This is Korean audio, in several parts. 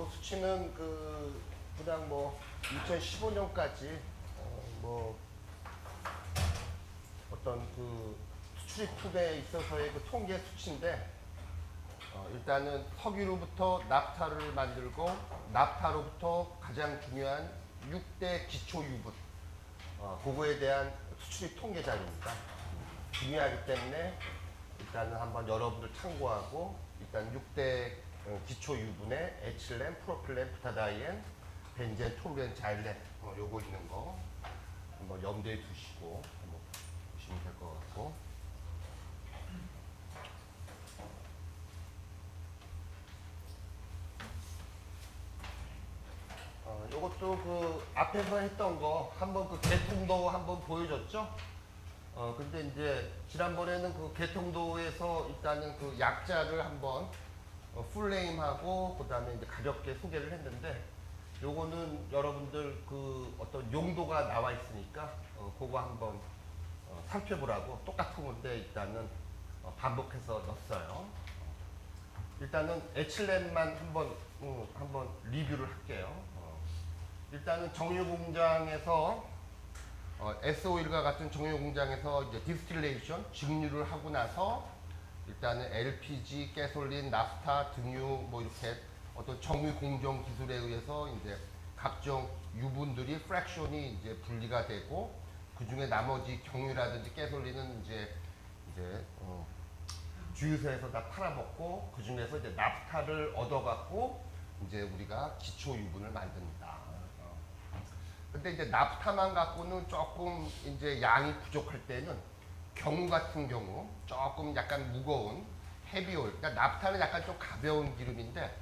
수치는 그냥 뭐 2015년까지 뭐 어떤 수출입품에 있어서의 그 통계 수치인데, 일단은 석유로부터 납타를 만들고 납타로부터 가장 중요한 6대 기초 유분, 그거에 대한 수출입 통계 자료입니다. 중요하기 때문에 일단은 한번 여러분들 참고하고, 일단 6대 기초 유분의 에틸렌, 프로필렌, 부타다이엔, 벤젠, 톨루엔, 자일렌, 요거 있는 거 한번 염두에 두시고 한번 보시면 될 것 같고. 요것도 앞에서 했던 거 한번 개통도 한번 보여줬죠? 근데 이제 지난번에는 개통도에서 일단은 약자를 한번 풀네임하고 그다음에 이제 가볍게 소개를 했는데, 요거는 여러분들 어떤 용도가 나와 있으니까 그거 한번 살펴보라고 똑같은 건데 일단은 반복해서 넣었어요. 일단은 에틸렌만 한번 리뷰를 할게요. 일단은 정유 공장에서 SO일과 같은 정유 공장에서 이제 디스틸레이션 증류를 하고 나서 일단은 LPG, 가솔린, 나프타, 등유 뭐 이렇게 어떤 정유 공정 기술에 의해서 이제 각종 유분들이 프랙션이 이제 분리가 되고, 그 중에 나머지 경유라든지 가솔린은 이제 주유소에서 다 팔아먹고, 그 중에서 이제 나프타를 얻어갖고 이제 우리가 기초 유분을 만듭니다. 근데 이제 나프타만 갖고는 조금 이제 양이 부족할 때는 경유 같은 경우 조금 약간 무거운 헤비오일, 그러니까 나프타는 약간 좀 가벼운 기름인데,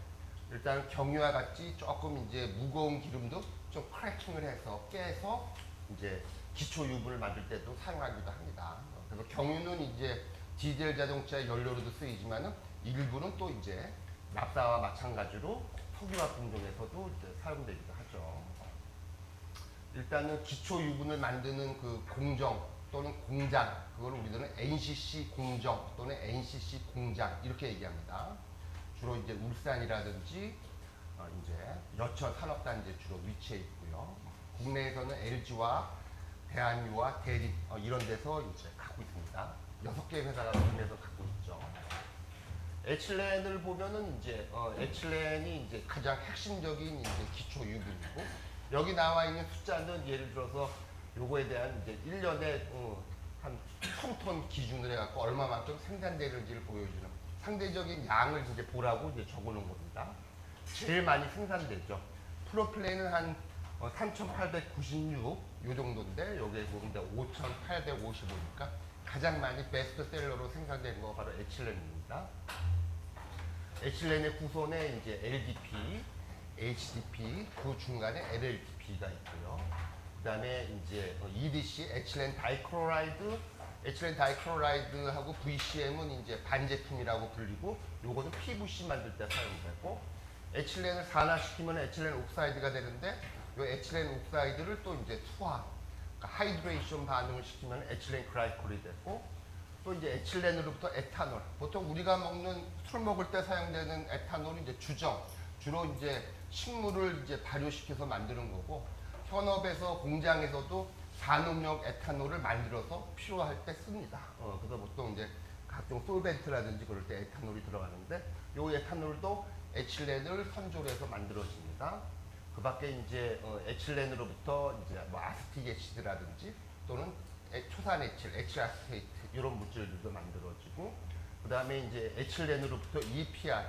일단 경유와 같이 조금 이제 무거운 기름도 좀 크래킹을 해서 깨서 이제 기초 유분을 만들 때도 사용하기도 합니다. 그래서 경유는 이제 디젤 자동차 연료로도 쓰이지만은 일부는 또 이제 납사와 마찬가지로 석유화 공정에서도 이제 사용되기도 하죠. 일단은 기초 유분을 만드는 공정 또는 공장, 그걸 우리들은 NCC 공정 또는 NCC 공장 이렇게 얘기합니다. 주로 이제 울산이라든지 이제 여천 산업단지에 주로 위치해 있고요. 국내에서는 LG와 대한유와 대립 이런 데서 이제 갖고 있습니다. 6개 회사가 국내에서 갖고 있죠. 에틸렌을 보면은 이제 에틸렌이 이제 가장 핵심적인 이제 기초 유분이고, 여기 나와 있는 숫자는 예를 들어서 요거에 대한 이제 1년에 한 1000톤 기준으로 해갖고 얼마만큼 생산되는지를 보여주는 상대적인 양을 이제 보라고 이제 적어놓은 겁니다. 제일 많이 생산되죠. 프로필렌은 한 3896, 요 정도인데, 여기에 보면 5855니까 가장 많이 베스트셀러로 생산된 거 바로 에틸렌입니다. 에틸렌의 구성에 이제 LDP, HDP, 그 중간에 LLDP가 있고요. 그 다음에 이제 EDC, 에틸렌 다이크로라이드, 에틸렌 다이크로라이드하고 VCM은 이제 반제품이라고 불리고, 요거는 PVC 만들 때 사용되고, 에틸렌을 산화시키면 에틸렌 옥사이드가 되는데, 요 에틸렌 옥사이드를 또 이제 투하, 그러니까 하이드레이션 반응을 시키면 에틸렌 글라이콜이 되고, 또 이제 에틸렌으로부터 에탄올, 보통 우리가 먹는 술 먹을 때 사용되는 에탄올은 이제 주로 이제 식물을 이제 발효시켜서 만드는 거고, 현업에서 공장에서도 산업용 에탄올을 만들어서 필요할 때 씁니다. 그래서 보통 이제 각종 솔벤트라든지 그럴 때 에탄올이 들어가는데, 요 에탄올도 에틸렌을 선조로 해서 만들어집니다. 그 밖에 이제 에틸렌으로부터 이제 뭐 아스틱 애시드라든지 또는 초산에틸, 에틸아스테이트 이런 물질들도 만들어지고, 그 다음에 이제 에틸렌으로부터 EPR,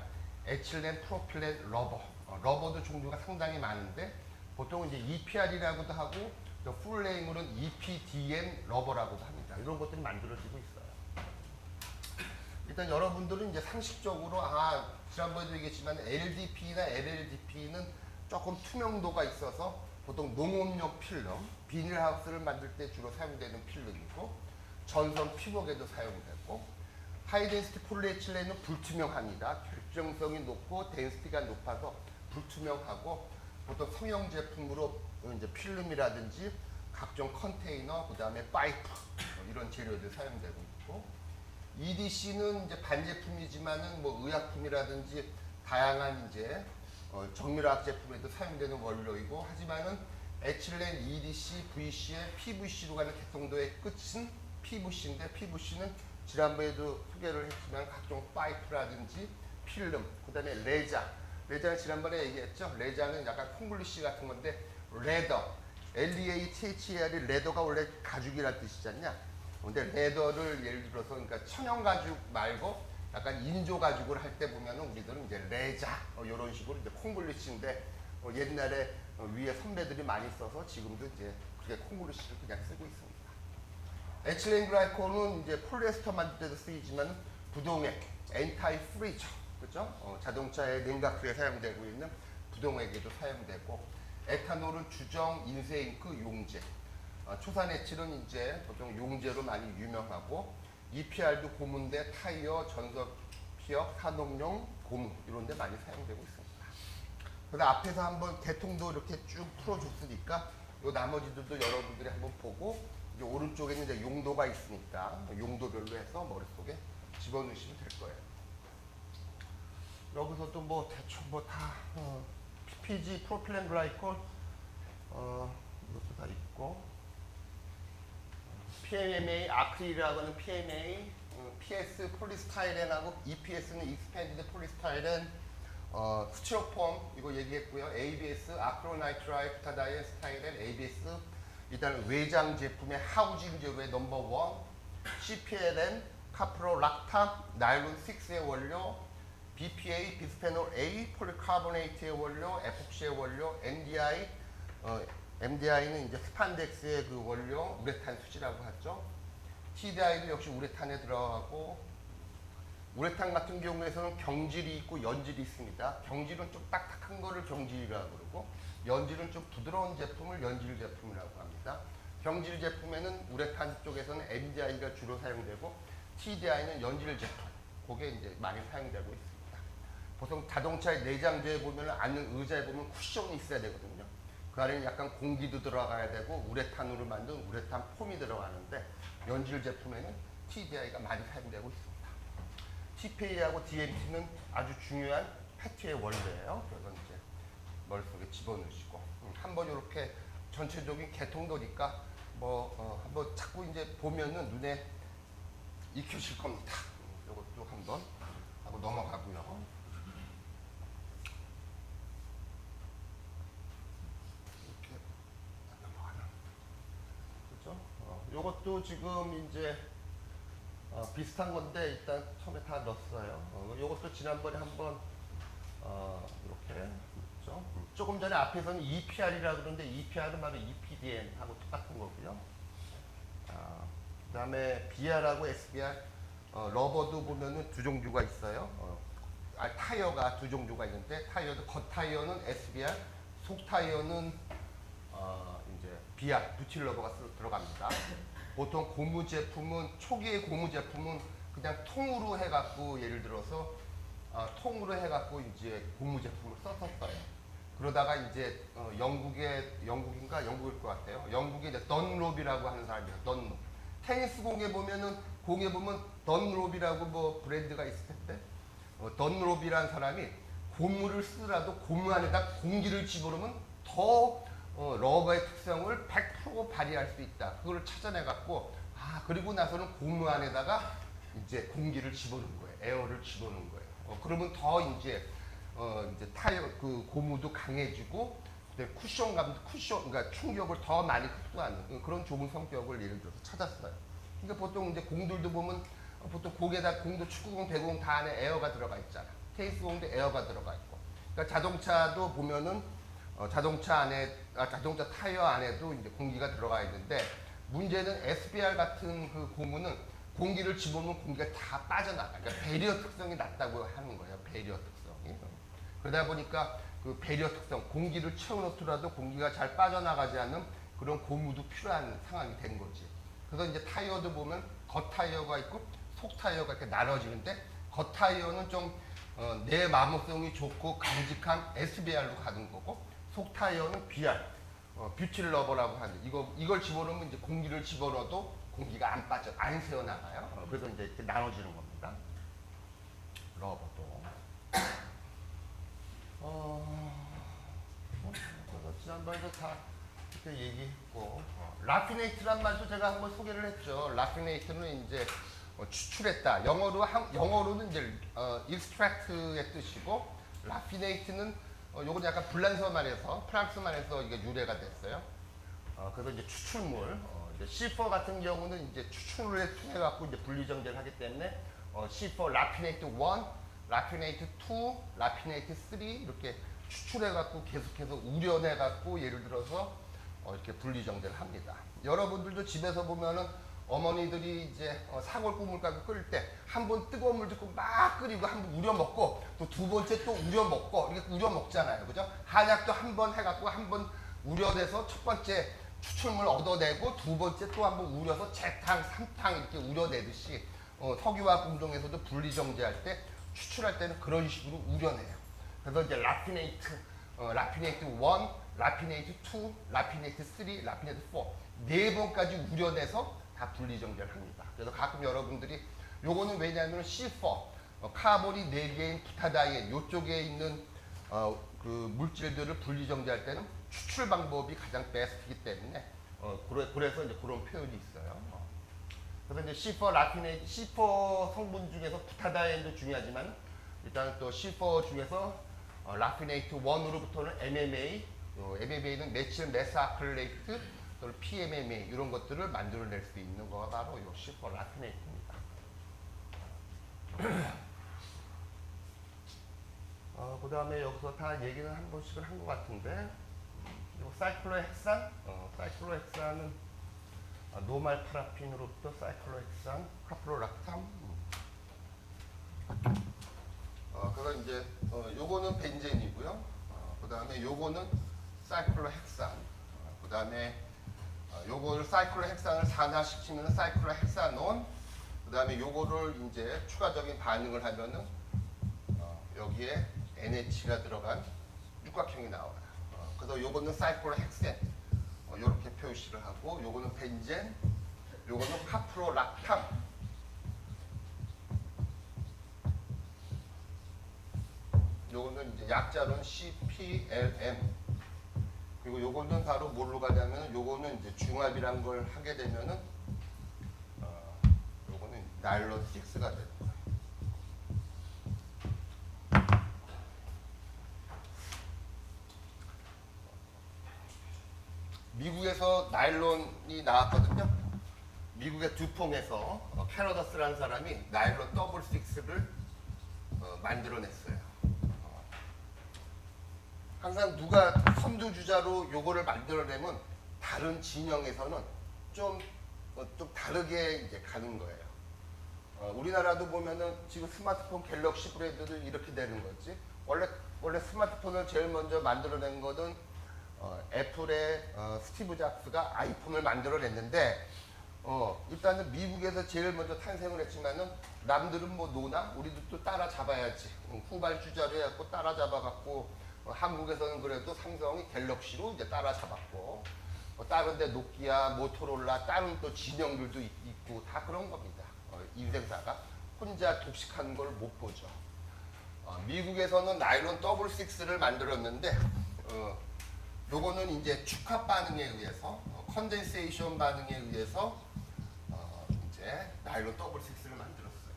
에틸렌 프로필렌 러버, 러버도 종류가 상당히 많은데 보통 이제 EPR이라고도 하고 또 풀네임으로는 EPDM 러버라고도 합니다. 이런 것들이 만들어지고 있어요. 일단 여러분들은 이제 상식적으로 지난번에도 얘기했지만 LDP나 LLDP는 조금 투명도가 있어서 보통 농업용 필름, 비닐하우스를 만들 때 주로 사용되는 필름이고, 전선 피복에도 사용되고, 하이덴시티 폴리에틸렌은 불투명합니다. 결정성이 높고 덴시티가 높아서 불투명하고, 보통 성형 제품으로 이제 필름이라든지 각종 컨테이너, 그 다음에 파이프 이런 재료들 사용되고 있고, EDC는 이제 반제품이지만은 뭐 의약품이라든지 다양한 이제 정밀화학 제품에도 사용되는 원료이고 하지만은 에틸렌 EDC, VC의 PVC로 가는 개통도의 끝은 PVC인데 PVC는 지난번에도 소개를 했지만 각종 파이프라든지 필름, 그 다음에 레자는 지난번에 얘기했죠. 레자는 약간 콩글리시 같은 건데 레더, LEATHER이 레더가 원래 가죽이라는 뜻이지 않냐. 근데 레더를 예를 들어서 그러니까 천연 가죽 말고 약간 인조 가죽을 할 때 보면은 우리들은 이제 레자 이런 식으로 이제 콩글리시인데 옛날에 위에 선배들이 많이 써서 지금도 이제 그게 콩글리시를 그냥 쓰고 있습니다. 에틸렌 글라이콜은 이제 폴리에스터 만들 때도 쓰이지만 부동액, 엔타이 프리저, 그죠? 자동차의 냉각수에 사용되고 있는 부동액에도 사용되고, 에탄올은 주정, 인쇄잉크, 용제, 초산에틸은 이제 보통 용제로 많이 유명하고, EPR도 고무인데 타이어, 전석피혁, 산업용, 고무 이런 데 많이 사용되고 있습니다. 그래서 앞에서 한번 개통도 이렇게 쭉 풀어줬으니까 요 나머지들도 여러분들이 한번 보고 이제 오른쪽에는 이제 용도가 있으니까 용도별로 해서 머릿속에 집어넣으시면 될 거예요. 여기서도 뭐 대충 뭐 다 PPG, 프로필렌 글라이콜 이것도 다 있고, PMMA, 아크릴이라고 하는 PMA, PS 폴리스타이렌하고 EPS는 익스펜디드 폴리스타이렌, 스티로폼 이거 얘기했고요. ABS, 아크로나이트라이, 부타다이엔, 스타이렌, ABS, 일단 외장 제품의 하우징 재료의 넘버 1, CPLN, 카프로락탐, 나일론 6의 원료, BPA, 비스페놀 A, 폴리카보네이트의 원료, 에폭시의 원료, MDI는 이제 스판덱스의 그 원료, 우레탄 수지라고 하죠. TDI도 역시 우레탄에 들어가고, 우레탄 같은 경우에서는 경질이 있고 연질이 있습니다. 경질은 좀 딱딱한 거를 경질이라고 그러고, 연질은 좀 부드러운 제품을 연질 제품이라고 합니다. 경질 제품에는 우레탄 쪽에서는 MDI가 주로 사용되고, TDI는 연질 제품, 그게 이제 많이 사용되고 있습니다. 보통 자동차의 내장재에 보면 앉는 의자에 보면 쿠션이 있어야 되거든요. 그 안에는 약간 공기도 들어가야 되고 우레탄으로 만든 우레탄 폼이 들어가는데, 연질 제품에는 TDI가 많이 사용되고 있습니다. TPA하고 DMT는 아주 중요한 패티의 원료예요. 그래서 이제 머릿속에 집어넣으시고, 한번 이렇게 전체적인 개통도니까 뭐 한번 자꾸 이제 보면은 눈에 익히실 겁니다. 이것도 한번 하고 넘어가고요. 이렇게 넘어가나? 그죠? 이것도 지금 이제 비슷한 건데 일단 처음에 다 넣었어요. 이것도 지난번에 한번 이렇게 그렇죠? 조금 전에 앞에서는 EPR이라고 그러는데 EPR은 바로 EPDM하고 똑같은 거고요. 그 다음에 BR하고 SBR, 러버도 보면은 두 종류가 있어요. 타이어가 두 종류가 있는데, 타이어도 겉 타이어는 SBR, 속 타이어는 이제 BR, 부틸 러버가 들어갑니다. 보통 고무 제품은, 초기의 고무 제품은 그냥 통으로 해갖고, 예를 들어서 통으로 해갖고 이제 고무 제품을 썼었어요. 그러다가 이제 영국인가 영국일 것 같아요. 영국에 이제 던롭이라고 하는 사람이에요. 던롭. 테니스 공에 보면은 던롭이라고 뭐 브랜드가 있을 텐데, 던롭이라는 사람이 고무를 쓰더라도 고무 안에다 공기를 집어넣으면 더 러버의 특성을 100% 발휘할 수 있다. 그걸 찾아내 갖고, 그리고 나서는 고무 안에다가 이제 공기를 집어넣은 거예요. 에어를 집어넣은 거예요. 그러면 더 이제 타이어 그 고무도 강해지고, 그러니까 충격을 더 많이 흡수하는 그런 좋은 성격을 예를 들어서 찾았어요. 그러니까 보통 이제 공들도 보면 보통 공에다 공도 축구공, 배구공 다 안에 에어가 들어가 있잖아. 테니스 공도 에어가 들어가 있고. 그러니까 자동차도 보면은 자동차 타이어 안에도 이제 공기가 들어가 있는데, 문제는 SBR 같은 그 고무는 공기를 집어넣으면 공기가 다 빠져나가. 그러니까 배리어 특성이 낮다고 하는 거예요. 배리어 특성이. 그러다 보니까 그 배리어 특성, 공기를 채워놓더라도 공기가 잘 빠져나가지 않는 그런 고무도 필요한 상황이 된 거지. 그래서 이제 타이어도 보면 겉 타이어가 있고 속 타이어가 이렇게 나눠지는데, 겉 타이어는 좀 내 마모성이 좋고 강직한 SBR로 가는 거고, 속 타이어는 BR, 뷰틸 러버라고 하는 이걸 집어넣으면 이제 공기를 집어넣어도 공기가 안 새어나가요. 그래서 이제 이렇게 나눠지는 겁니다. 러버도. 지난번에도 다 이렇게 얘기했고, 라피네이트란 말도 제가 한번 소개를 했죠. 라피네이트는 이제 추출했다. 영어로는 이제 extract의 뜻이고, 라피네이트는 요건 약간 불란서만에서 프랑스만에서 이게 유래가 됐어요. 그래서 이제 추출물, 이제 C4 같은 경우는 이제 추출을 통해 갖고 이제 분리정제를 하기 때문에 C4 라피네이트 1, 라피네이트 2, 라피네이트 3 이렇게 추출해 갖고 계속해서 우려내 갖고 예를 들어서 이렇게 분리정제를 합니다. 여러분들도 집에서 보면은 어머니들이 이제 사골 국물가루 끓일 때 한 번 뜨거운 물 넣고 막 끓이고 한 번 우려 먹고 또 두 번째 또 우려 먹고 이렇게 우려 먹잖아요. 그죠? 한약도 한 번 해갖고 한 번 우려내서 첫 번째 추출물 얻어내고 두 번째 또 한 번 우려서 재탕, 삼탕 이렇게 우려내듯이 석유화학 운동에서도 분리정제할 때 추출할 때는 그런 식으로 우려내요. 그래서 이제 라피네이트 1, 라피네이트 2, 라피네이트 3, 라피네이트 4 네 번까지 우려내서 다 분리정제를 합니다. 그래서 가끔 여러분들이 요거는 왜냐하면 C4 카본이 4개인 부타다이엔 요쪽에 있는 그 물질들을 분리정제할 때는 추출 방법이 가장 베스트이기 때문에 그래서 이제 그런 표현이 있어요. 그래서 이제 C4 라피네이트 C4 성분 중에서 부타다이엔도 중요하지만 일단 또 C4 중에서 라피네이트 1으로부터는 MMA는 메칠 메스아크릴레이트 또는 PMMA 이런 것들을 만들어낼 수 있는 거가 바로 이 C4 라피네이트입니다. 그 다음에 여기서 다 얘기는 한 번씩은 한 것 같은데 사이클로헥산, 사이클로헥산은 노말 파라핀으로부터 사이클로헥산, 카프로락탐. 그래서 이제 요거는 벤젠이고요. 그 다음에 요거는 사이클로헥산. 그 다음에 요거를 사이클로헥산을 산화시키면 사이클로헥사논. 그 다음에 요거를 이제 추가적인 반응을 하면은 여기에 NH가 들어간 육각형이 나와요. 그래서 요거는 사이클로헥센 요렇게 표시를 하고 요거는 벤젠, 요거는 카프로락탐. 요거는 이제 약자로는 CPLM. 그리고 요거는 바로 뭘로 가냐면 요거는 이제 중합이란 걸 하게 되면은 요거는 나일론 6가 되는 거예요. 미국에서 나일론이 나왔거든요. 미국의 두퐁에서 캐러더스라는 사람이 나일론 더블 6를 만들어냈어요. 항상 누가 선두주자로 요거를 만들어내면 다른 진영에서는 좀 다르게 이제 가는 거예요. 우리나라도 보면은 지금 스마트폰 갤럭시 브랜드도 이렇게 되는 거지. 원래 스마트폰을 제일 먼저 만들어낸 거는 애플의 스티브 잡스가 아이폰을 만들어냈는데 일단은 미국에서 제일 먼저 탄생을 했지만은 남들은 뭐 노나 우리도 또 따라잡아야지. 후발주자로 해갖고 따라잡아갖고 한국에서는 그래도 삼성이 갤럭시로 이제 따라잡았고 다른데 노키아, 모토로라 다른 또 진영들도 있고 다 그런 겁니다. 인생사가 혼자 독식하는 걸 못 보죠. 미국에서는 나일론 더블 6를 만들었는데 요거는 이제 축합 반응에 의해서 컨덴세이션 반응에 의해서 이제 나일론 더블 6를 만들었어요.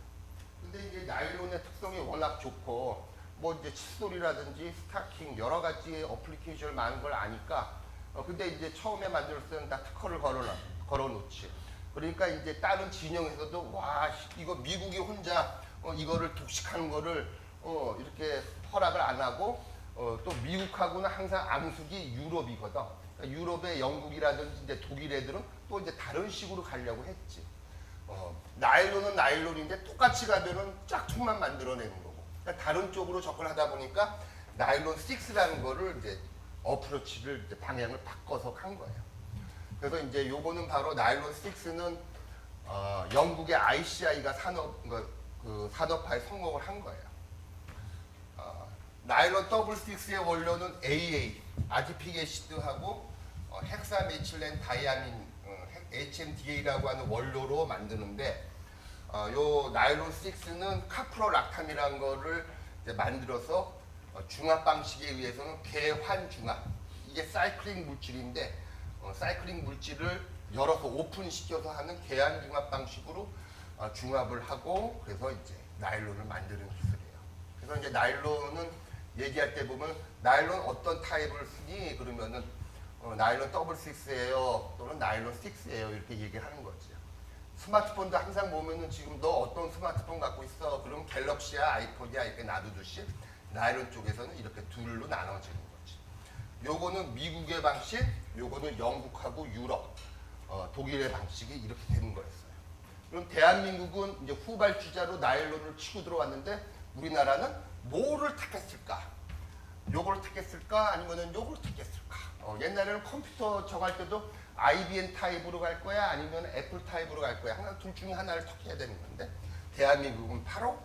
근데 이제 나일론의 특성이 워낙 좋고 뭐 이제 칫솔이라든지 스타킹 여러 가지 어플리케이션을 많은 걸 아니까 근데 이제 처음에 만들었을 때는 다 특허를 걸어놓지. 그러니까 이제 다른 진영에서도 와 이거 미국이 혼자 이거를 독식하는 거를 이렇게 허락을 안 하고 또 미국하고는 항상 암숙이 유럽이거든. 그러니까 유럽의 영국이라든지 이제 독일 애들은 또 이제 다른 식으로 가려고 했지. 나일론은 나일론인데 똑같이 가면은 짝퉁만 만들어내는 거고. 그러니까 다른 쪽으로 접근하다 보니까 나일론 6라는 거를 이제 어프로치를 이제 방향을 바꿔서 간 거예요. 그래서 이제 요거는 바로 나일론 6는 영국의 ICI가 산업화에 성공을 한 거예요. 나일론 더블 6의 원료는 AA, 아디픽 애시드하고 헥사메틸렌 다이아민, HMDA라고 하는 원료로 만드는데 요 나일론 6는 카프로락탐이라는 거를 이제 만들어서 중합 방식에 의해서는 개환중합 이게 사이클링 물질인데 사이클링 물질을 열어서 오픈시켜서 하는 계한 중합 방식으로 중합을 하고 그래서 이제 나일론을 만드는 기술이에요. 그래서 이제 나일론은 얘기할 때 보면 나일론 어떤 타입을 쓰니 그러면은 나일론 더블 6예요 또는 나일론 6예요 이렇게 얘기를 하는 거지. 스마트폰도 항상 보면은 지금 너 어떤 스마트폰 갖고 있어? 그럼 갤럭시야 아이폰이야 이렇게 놔두듯이 나일론 쪽에서는 이렇게 둘로 나눠지는 거지. 요거는 미국의 방식, 요거는 영국하고 유럽, 독일의 방식이 이렇게 되는 거였어요. 그럼 대한민국은 이제 후발주자로 나일론을 치고 들어왔는데 우리나라는 뭐를 택했을까? 요걸 택했을까? 아니면은 요걸 택했을까? 옛날에는 컴퓨터 정할 때도 IBM 타입으로 갈 거야? 아니면 애플 타입으로 갈 거야? 항상 둘 중에 하나를 택해야 되는 건데 대한민국은 바로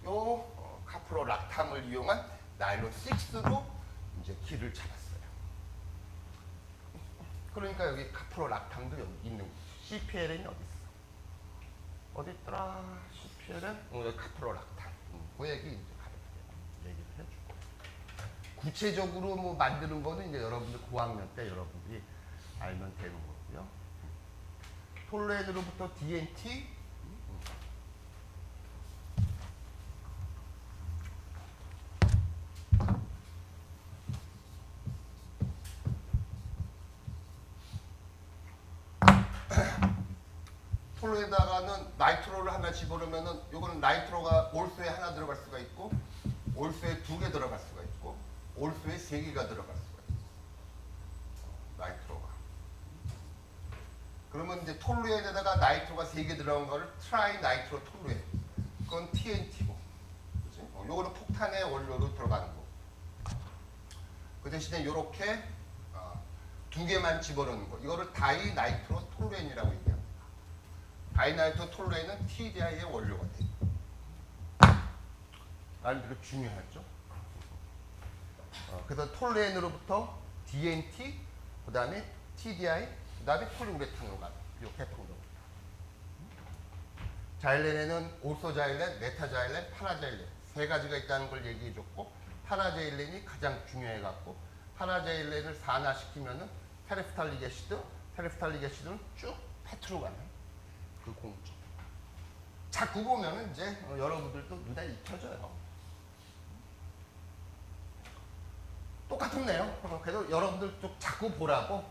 요 카프로 락탐을 이용한 나일론 6로 이제 길을 잡았어요. 그러니까 여기 카프로 락탐도 여기 있는 거지. CPLN이 어디 있어? 어디 있더라? CPLN? 여기 카프로 락탐. 그 얘기 이제 가볍게 얘기를 해주고. 구체적으로 뭐 만드는 거는 이제 여러분들 고학년 때 여러분들이 알면 되는 거고요. 톨루엔으로부터 DNT. 톨루엔에다가는 나이트로를 하나 집어넣으면은 요거는 나이트로가 올수에 하나 들어갈 수가 있고 올수에 2개 들어갈 수가 있고 올수에 3개가 들어갈 수가 있고 나이트로가. 그러면 이제 톨루엔에다가 나이트로가 3개 들어간 거를 트라이 나이트로 톨루엔. 그건 TNT고. 그치? 요거는 폭탄의 원료로 들어가는 거. 그 대신에 요렇게 2개만 집어넣는 거. 이거를 다이 나이트로 톨루엔이라고 얘기합니다. 다이 나이트로 톨루엔은 TDI의 원료가 돼요. 나는 되게 중요하죠. 그래서 톨루엔으로부터 DNT, 그 다음에 TDI, 그 다음에 폴리우레탄으로 가는 이 계통으로. 자일렌에는 올소자일렌, 메타자일렌, 파라자일렌 세 가지가 있다는 걸 얘기해줬고 파라자일렌이 가장 중요해갖고 파라자일렌을 산화시키면은 테레프탈릭 애시드, 테레프탈릭 애시드는 쭉 페트로 가는 그 공정. 자꾸 보면은 이제 여러분들도 눈에 익혀져요. 똑같네요. 그래도 여러분들 좀 자꾸 보라고,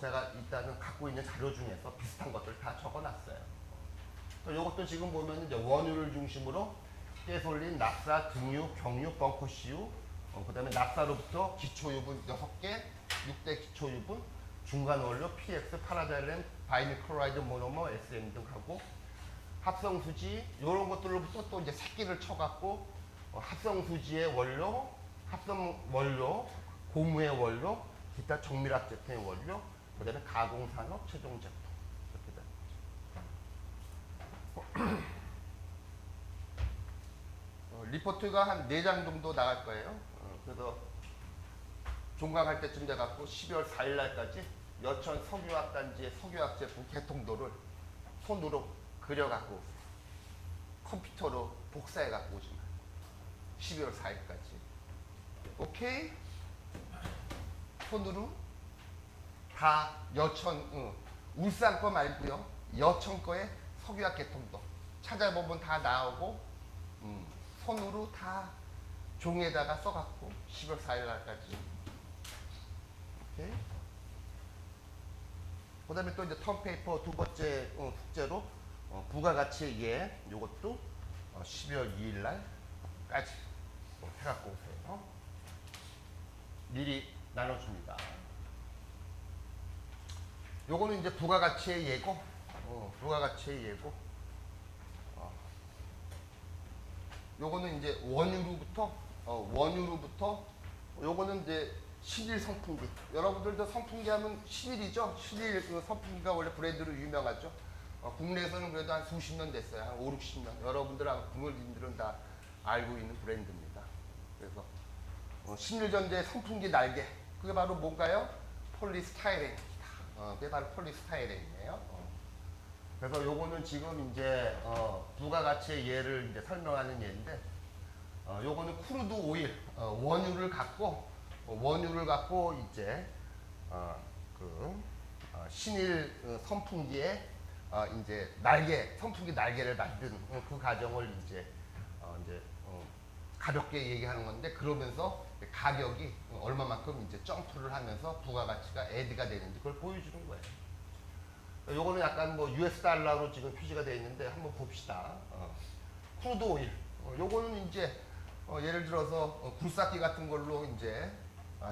제가 일단은 갖고 있는 자료 중에서 비슷한 것들 다 적어놨어요. 이것도 지금 보면 이제 원유를 중심으로 가솔린, 납사, 등유, 경유, 벙커CU, 그다음에 납사로부터 기초유분 6개, 6대 기초유분, 중간 원료 PX, 파라자일렌, 바이닐 클로라이드, 모노머, SM 등 하고 합성수지 이런 것들로부터 또 이제 새끼를 쳐갖고 합성수지의 원료, 합성원료, 고무의 원료, 기타 정밀학 제품의 원료, 그 다음에 가공산업, 최종 제품 이렇게 됩니다. 리포트가 한 4장 정도 나갈 거예요. 그래서 종강할 때쯤 돼갖고 12월 4일 날까지 여천 석유화단지의 석유화학 제품 개통도를 손으로 그려갖고 오세요. 컴퓨터로 복사해갖고 오지 마요. 12월 4일까지. 오케이? 손으로 다 여천, 울산 거 말고요. 여천 거에 석유화학 개통도 찾아보면 다 나오고 손으로 다 종이에다가 써갖고 12월 4일 날까지. 오케이? 그 다음에 또 이제 턴페이퍼 두 번째 숙제로 부가가치의 예, 요것도 12월 2일 날까지 해갖고 오세요. 미리 나눠줍니다. 요거는 이제 부가가치의 예고, 부가가치의 예고. 요거는 이제 원유로부터 요거는 이제 신일 선풍기. 여러분들도 선풍기 하면 신일이죠. 신일 그 선풍기가 원래 브랜드로 유명하죠. 국내에서는 그래도 한 수십 년 됐어요. 한 5, 60년. 여러분들하고 국민들은 다 알고 있는 브랜드입니다. 그래서 신일전자의 선풍기 날개. 그게 바로 뭔가요? 폴리스타이렌입니다. 그게 바로 폴리스타이렌이에요. 그래서 요거는 지금 이제 부가가치의 예를 이제 설명하는 예인데 요거는 크루드 오일 원유를 갖고 원유를 갖고 이제 신일 선풍기에 이제 선풍기 날개를 만든 그 과정을 이제 가볍게 얘기하는 건데, 그러면서 가격이 얼마만큼 이제 점프를 하면서 부가가치가 애드가 되는지 그걸 보여주는 거예요. 요거는 약간 뭐 US 달러로 지금 표시가 되어 있는데 한번 봅시다. 크루드 오일. 요거는 이제 예를 들어서 굴삭기 같은 걸로 이제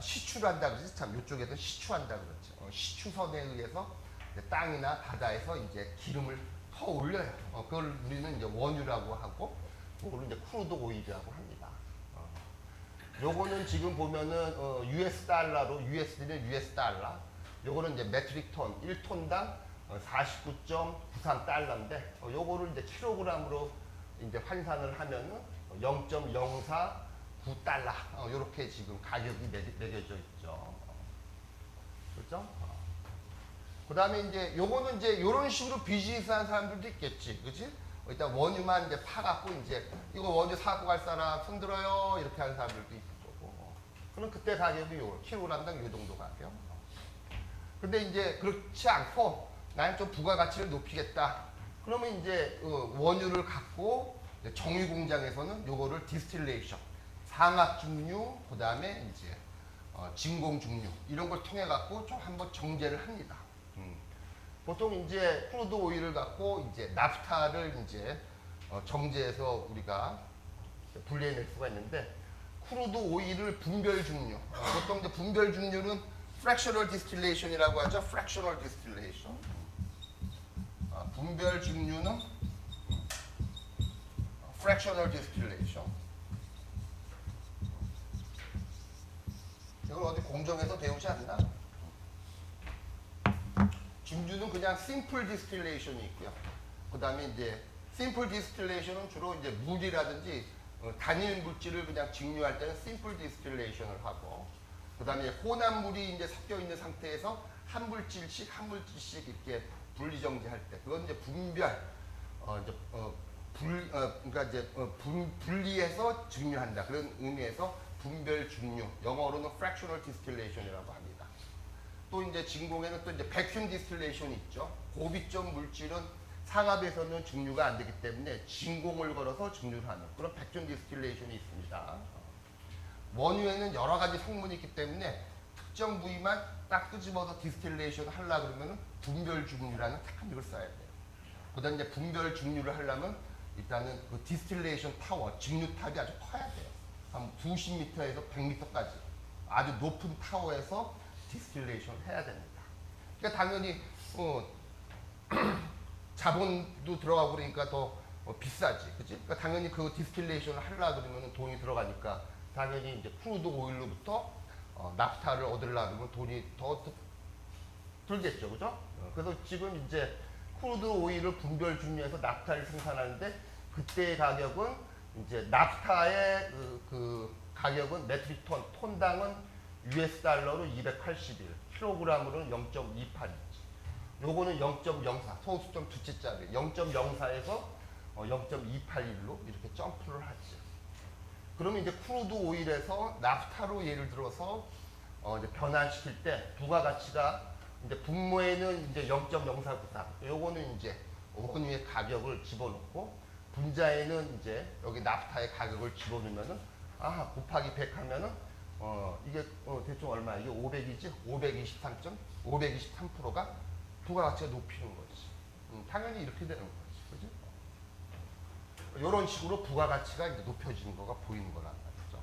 시추한다 그러지. 참 요쪽에서 시추한다 그렇죠. 시추선에 의해서 이제 땅이나 바다에서 이제 기름을 더 올려요. 그걸 우리는 이제 원유라고 하고, 그걸 이제 크루드 오일이라고 합니다. 요거는 지금 보면은 US 달러로, USD는 US 달러. 요거는 이제 메트릭 톤, 1톤당 49.93달러인데, 요거를 이제 킬로그램으로 이제 환산을 하면은 0.049달러. 요렇게 지금 가격이 매겨져 있죠. 그렇죠? 그 다음에 이제 요거는 이제 요런 식으로 비즈니스 하는 사람들도 있겠지. 그치? 일단 원유만 이제 파갖고 이제 이거 원유 사고 갈 사람 손들어요. 이렇게 하는 사람들도 있고. 그럼 그때 가격이 요 킬로그램당 요 정도 가격. 근데 이제 그렇지 않고 나는 좀 부가가치를 높이겠다. 그러면 이제 원유를 갖고 정유 공장에서는 요거를 디스틸레이션, 상압 증류, 그 다음에 이제 진공 증류 이런 걸 통해 갖고 좀 한번 정제를 합니다. 보통 이제 크루드 오일을 갖고 이제 납타를 이제 정제해서 우리가 분리해낼 수가 있는데, 크루드 오일을 분별 증류, 보통 이제 분별 증류는 fractional distillation이라고 하죠. fractional distillation. 분별 증류는 fractional distillation. 이걸 어디 공정에서 배우지 않나? 증류는 그냥 simple distillation이 있고요. 그 다음에 이제 simple distillation은 주로 이제 물이라든지 단일 물질을 그냥 증류할 때는 simple distillation을 하고, 그 다음에 혼합물이 이제 섞여 있는 상태에서 한 물질씩 이렇게 분리 정제할 때, 그건 이제 분별, 그러니까 이제 분리해서 증류한다. 그런 의미에서 분별 증류, 영어로는 fractional distillation이라고 합니다. 또 이제 진공에는 또 이제 vacuum distillation이 있죠. 고비점 물질은 상압에서는 증류가 안 되기 때문에 진공을 걸어서 증류를 하는 그런 vacuum distillation이 있습니다. 원유에는 여러 가지 성분이 있기 때문에 특정 부위만 딱 끄집어서 디스틸레이션 하려고 그러면 분별 증류라는 테크닉을 써야 돼요. 그다음 이제 분별 증류를 하려면 일단은 그 디스틸레이션 타워, 증류탑이 아주 커야 돼요. 한 90m에서 100m까지 아주 높은 타워에서 디스틸레이션을 해야 됩니다. 그러니까 당연히 자본도 들어가고 그러니까 더 비싸지, 그치? 그러니까 당연히 그 디스틸레이션을 하려고 그러면 돈이 들어가니까 당연히 이제 크루드 오일로부터 납타를 얻으려고 하면 돈이 더 들겠죠, 그죠? 그래서 지금 이제 크루드 오일을 분별 증류해서 납타를 생산하는데, 그때의 가격은 이제 납타의 그 가격은 메트릭 톤당은 US 달러로 281, 킬로그램으로는 0.28이지. 요거는 0.04, 소수점 두째짜리 0.04에서 0.281로 이렇게 점프를 하지. 그러면 이제 크루드 오일에서 납타로 예를 들어서 이제 변환시킬 때 부가가치가 이제 분모에는 이제 0.0493, 요거는 이제 원유의 가격을 집어넣고, 분자에는 이제 여기 납타의 가격을 집어넣으면은 곱하기 100 하면은 이게 대충 얼마? 이게 500이지? 523%가 부가가치가 높이는 거지. 당연히 이렇게 되는 거지, 그죠? 이런 식으로 부가가치가 이제 높여지는 거가 보이는 거란 말이죠.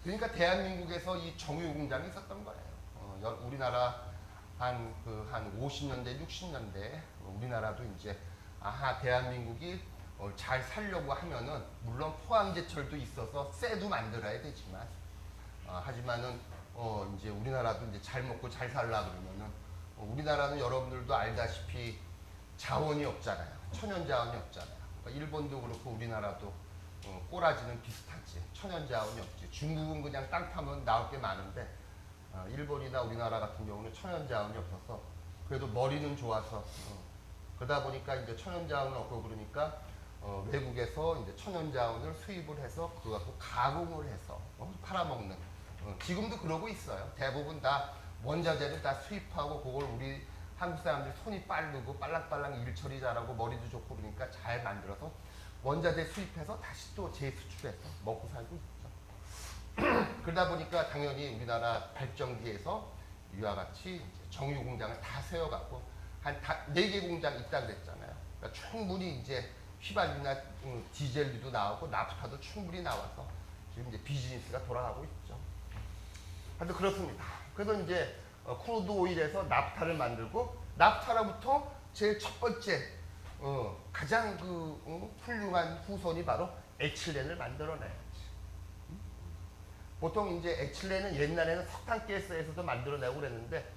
그러니까 대한민국에서 이 정유 공장이 있었던 거예요. 우리나라 한 50년대, 60년대 우리나라도 이제 대한민국이 잘 살려고 하면은 물론 포항제철도 있어서 쇠도 만들어야 되지만 하지만은 이제 우리나라도 이제 잘 먹고 잘 살라 그러면은 우리나라는 여러분들도 알다시피 자원이 없잖아요. 천연 자원이 없잖아요. 그러니까 일본도 그렇고 우리나라도 꼬라지는 비슷하지. 천연 자원이 없지. 중국은 그냥 땅 파면 나올 게 많은데 일본이나 우리나라 같은 경우는 천연 자원이 없어서 그래도 머리는 좋아서 그러다 보니까 이제 천연 자원은 없고 그러니까 외국에서 이제 천연 자원을 수입을 해서 그거 갖고 가공을 해서 팔아먹는 지금도 그러고 있어요. 대부분 다 원자재를 다 수입하고 그걸 우리 한국 사람들 손이 빠르고 빨랑빨랑 일 처리 잘하고 머리도 좋고 그러니까 잘 만들어서 원자재 수입해서 다시 또 재수출해서 먹고 살고 있죠. 그러다 보니까 당연히 우리나라 발전기에서 이와 같이 이제 정유 공장을 다 세워갖고 한 4개 공장 있다 그랬잖아요. 그러니까 충분히 이제 휘발유나 디젤도 나오고 나프타도 충분히 나와서 지금 이제 비즈니스가 돌아가고 있죠. 하여튼 그렇습니다. 그래서 이제 크루드 오일에서 나프타를 만들고 나프타로부터 제일 첫 번째 가장 훌륭한 후손이 바로 에틸렌을 만들어내야지. 보통 이제 에틸렌은 옛날에는 석탄가스에서도 만들어내고 그랬는데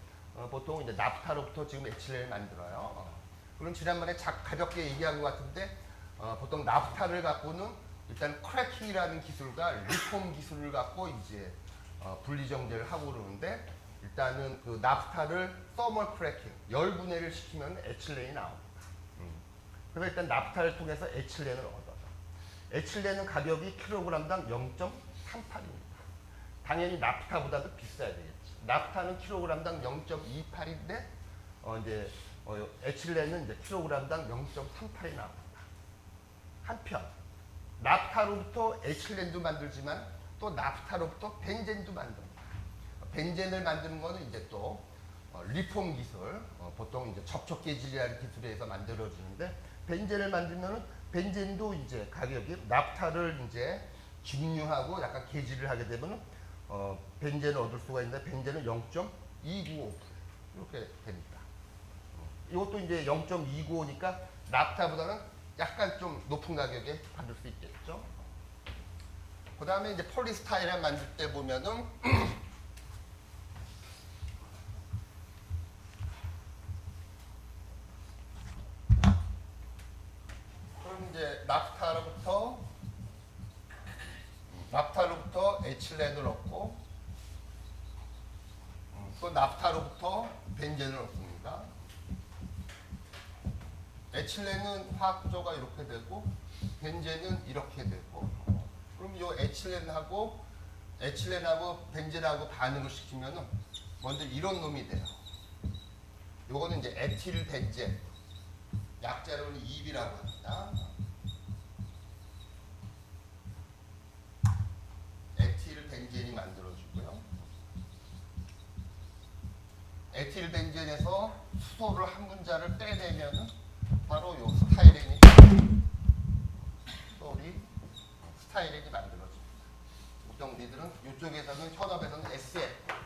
보통 이제 나프타로부터 지금 에틸렌을 만들어요. 그럼 지난번에 가볍게 얘기한 것 같은데 보통 나프타를 갖고는 일단 크래킹이라는 기술과 리폼 기술을 갖고 이제 분리정제를 하고 그러는데 일단은 그 나프타를 서멀 크래킹 열분해를 시키면 에틸렌이 나옵니다. 그래서 일단 나프타를 통해서 에틸렌을 얻어요. 에틸렌은 가격이 킬로그램당 0.38입니다. 당연히 나프타보다도 비싸야 되겠지. 나프타는 킬로그램당 0.28인데 이제 에틸렌은 이제 킬로그램당 0.38이 나옵니다. 한편 나프타로부터 에틸렌도 만들지만 또 나프타로부터 벤젠도 만듭니다. 벤젠을 만드는 거는 이제 또 리폼 기술, 보통 이제 접촉계질이라는 기술에서 만들어지는데 벤젠을 만들면은 벤젠도 이제 가격이 나프타를 이제 증류하고 약간 계질을 하게 되면은 벤젠을 얻을 수가 있는데 벤젠은 0.295% 이렇게 됩니다. 이것도 이제 0.295니까 나프타보다는 약간 좀 높은 가격에 받을 수 있겠죠. 그 다음에 이제 폴리스타이렌 만들 때 보면은 그럼 이제 나프타로부터 에틸렌을 얻고 또 나프타로부터 벤젠을 얻습니다. 에틸렌은 화학 구조가 이렇게 되고 벤젠은 이렇게 되고 그럼 이 에틸렌하고 벤젠하고 반응을 시키면은 먼저 이런 놈이 돼요. 요거는 이제 에틸 벤젠, 약자로는 EB라고 합니다. 에틸 벤젠이 만들어지고요. 에틸 벤젠에서 수소를 한 분자를 빼내면은 바로 요 스타이렌이 만들어집니다. 보통 우리들은 이쪽에서는 현업에서는 SF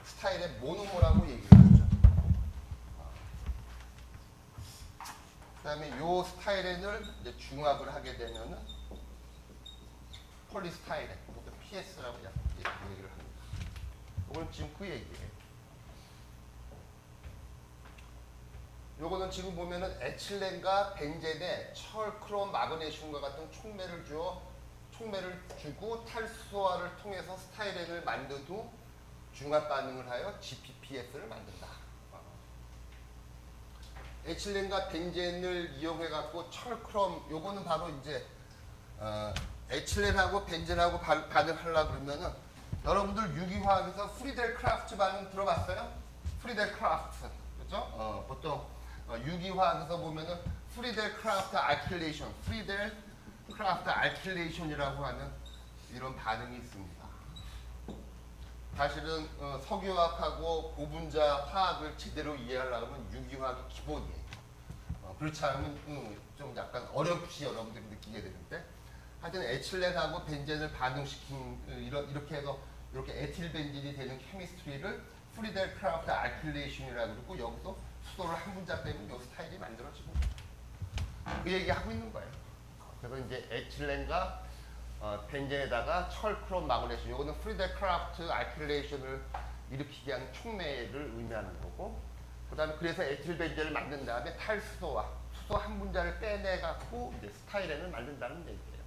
스타이렌 모노머라고 얘기를 하죠. 그다음에 요 스타이렌을 이제 중합을 하게 되면은 폴리스타이렌, PS라고 얘기를 합니다. 이건 지금 그 얘기예요. 요거는 지금 보면은 에틸렌과 벤젠에 철, 크롬, 마그네슘과 같은 촉매를 주고 탈수소화를 통해서 스타이렌을 만든 후 중합 반응을 하여 GPPS를 만든다. 에틸렌과 벤젠을 이용해 갖고 철, 크롬 요거는 바로 이제 에틸렌하고 벤젠하고 반응하려고 그러면은 여러분들 유기화학에서 프리델 크라프트 반응 들어봤어요? 프리델 크라프트 그죠? 보통 유기화학에서 보면은 프리델 크라프트 알킬레이션이라고 하는 이런 반응이 있습니다. 사실은 석유화학하고 고분자 화학을 제대로 이해하려면 유기화학이 기본이에요. 그렇지 않으면 좀 약간 어렵지 여러분들이 느끼게 되는데 하여튼 에틸렌하고 벤젠을 반응시킨 이렇게 해서 이렇게 에틸벤젠이 되는 케미스트리를 프리델 크라프트 알킬레이션이라고 그러고 여기서 수소를 한 분자 빼면 요 스타일이 만들어지고 그 얘기하고 있는 거예요. 그래서 이제 에틸렌과 벤젠에다가 철, 크롬, 마그네슘 요거는 프리델 크라프트 알킬레이션을 일으키게 하는 촉매를 의미하는 거고 그 다음에 그래서 에틸벤젠을 만든 다음에 탈수소와 수소 한 분자를 빼내갖고 이제 스타이렌을 만든다는 얘기예요.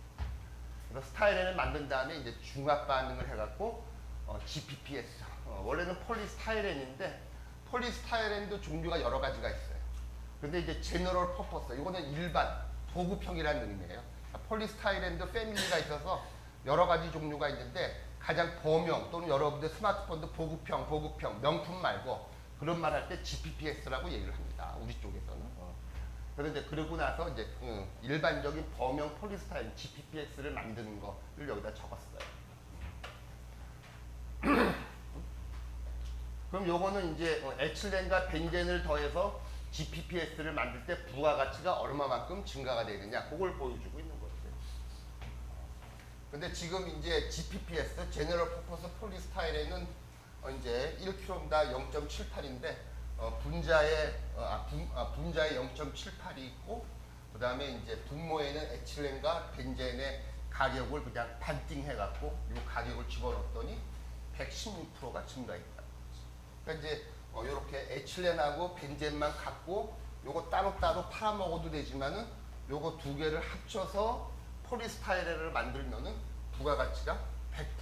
그래서 스타이렌을 만든 다음에 이제 중합 반응을 해갖고 GPPS 원래는 폴리스타이렌인데 폴리스타이렌도 종류가 여러 가지가 있어요. 근데 이제 제너럴 퍼포스 이거는 일반 도구형이라는 의미예요. 폴리스타이렌도 패밀리가 있어서 여러 가지 종류가 있는데 가장 범용 또는 여러분들 스마트폰도 보급형, 명품 말고 그런 말 할 때 GPPS라고 얘기를 합니다. 우리 쪽에서는. 그런데 그러고 나서 이제 일반적인 범용 폴리스타인 GPPS를 만드는 거를 여기다 적었어요. 그럼 요거는 이제 에틸렌과 벤젠을 더해서 GPPS를 만들 때 부가가치가 얼마만큼 증가가 되느냐 그걸 보여주고 있는 거죠. 근데 지금 이제 GPPS 제너럴 퍼포스 폴리스타인에는 이제 1kg당 0.78인데 분자에 0.78이 있고 그 다음에 이제 분모에는 에틸렌과 벤젠의 가격을 그냥 반띵해 갖고 이 가격을 집어넣었더니 116%가 증가했다. 그러니까 이제 이렇게 에틸렌하고 벤젠만 갖고 요거 따로따로 팔아먹어도 되지만은 요거 두 개를 합쳐서 폴리스타이렌을 만들면은 부가가치가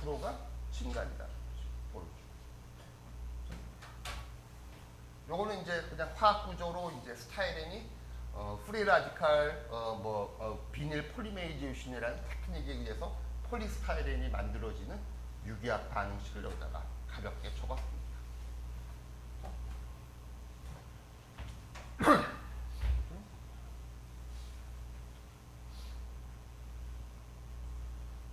100%가 증가한다. 요거는 이제 그냥 화학 구조로 이제 스타이렌이 프리 라디칼 비닐 폴리메이제이션이라는 테크닉에 의해서 폴리스타이렌이 만들어지는 유기압 반응식을 여기다가 가볍게 적었습니다.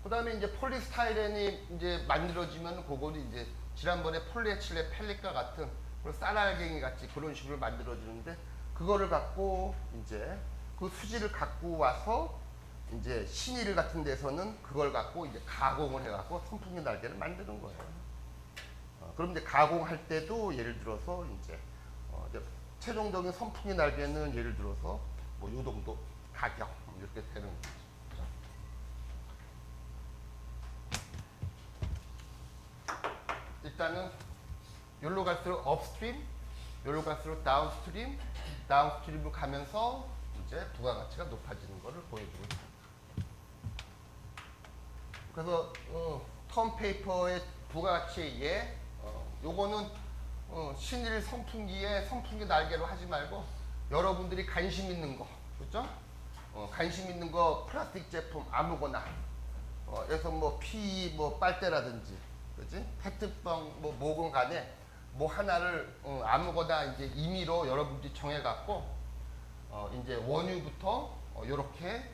그 다음에 이제 폴리스타이렌이 이제 만들어지면 그거는 이제 지난번에 폴리에틸렌 펠릿과 같은 그런 쌀알갱이 같이 그런 식으로 만들어지는데 그거를 갖고 이제 그 수지를 갖고 와서 이제 신일 같은 데서는 그걸 갖고 이제 가공을 해갖고 선풍기 날개를 만드는 거예요. 그럼 이제 가공할 때도 예를 들어서 이제 최종적인 선풍기 날개는 예를 들어서 뭐 요 정도 가격 이렇게 되는 거죠. 일단은 여기로 갈수록 업스트림, 여기로 갈수록 다운스트림으로 가면서 이제 부가가치가 높아지는 것을 보여주고 있습니다. 그래서 턴페이퍼의 부가가치의 예, 요거는 신일 선풍기에 선풍기 날개로 하지 말고 여러분들이 관심 있는 거, 그렇죠? 관심 있는 거 플라스틱 제품 아무거나 그래서 뭐 PE 뭐 빨대라든지, 그렇지? 페트병 뭐건 간에 뭐 하나를 아무거나 이제 임의로 여러분들이 정해갖고 이제 원유부터 요렇게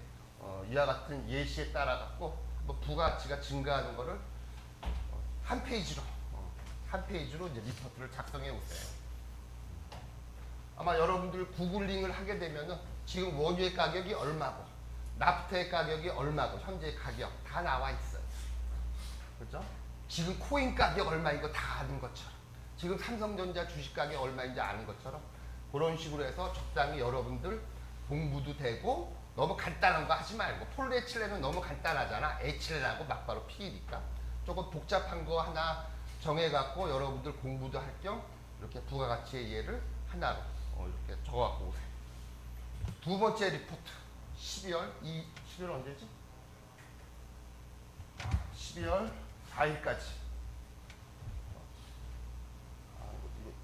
이와 같은 예시에 따라 갖고 뭐 부가가치가 증가하는 거를 한 페이지로 이제 리포트를 작성해 오세요. 아마 여러분들 구글링을 하게 되면은 지금 원유의 가격이 얼마고 나프타의 가격이 얼마고 현재 가격 다 나와 있어요. 그렇죠? 지금 코인 가격 얼마 이거 다 아는 것처럼 지금 삼성전자 주식 가격 얼마인지 아는 것처럼 그런 식으로 해서 적당히 여러분들 공부도 되고 너무 간단한 거 하지 말고 폴리에틸렌은 너무 간단하잖아. 에틸렌하고 막바로 P니까 조금 복잡한 거 하나 정해갖고 여러분들 공부도 할 겸 이렇게 부가가치의 예를 하나로 이렇게 적어갖고 오세요. 두 번째 리포트 12월 언제지? 12월 4일까지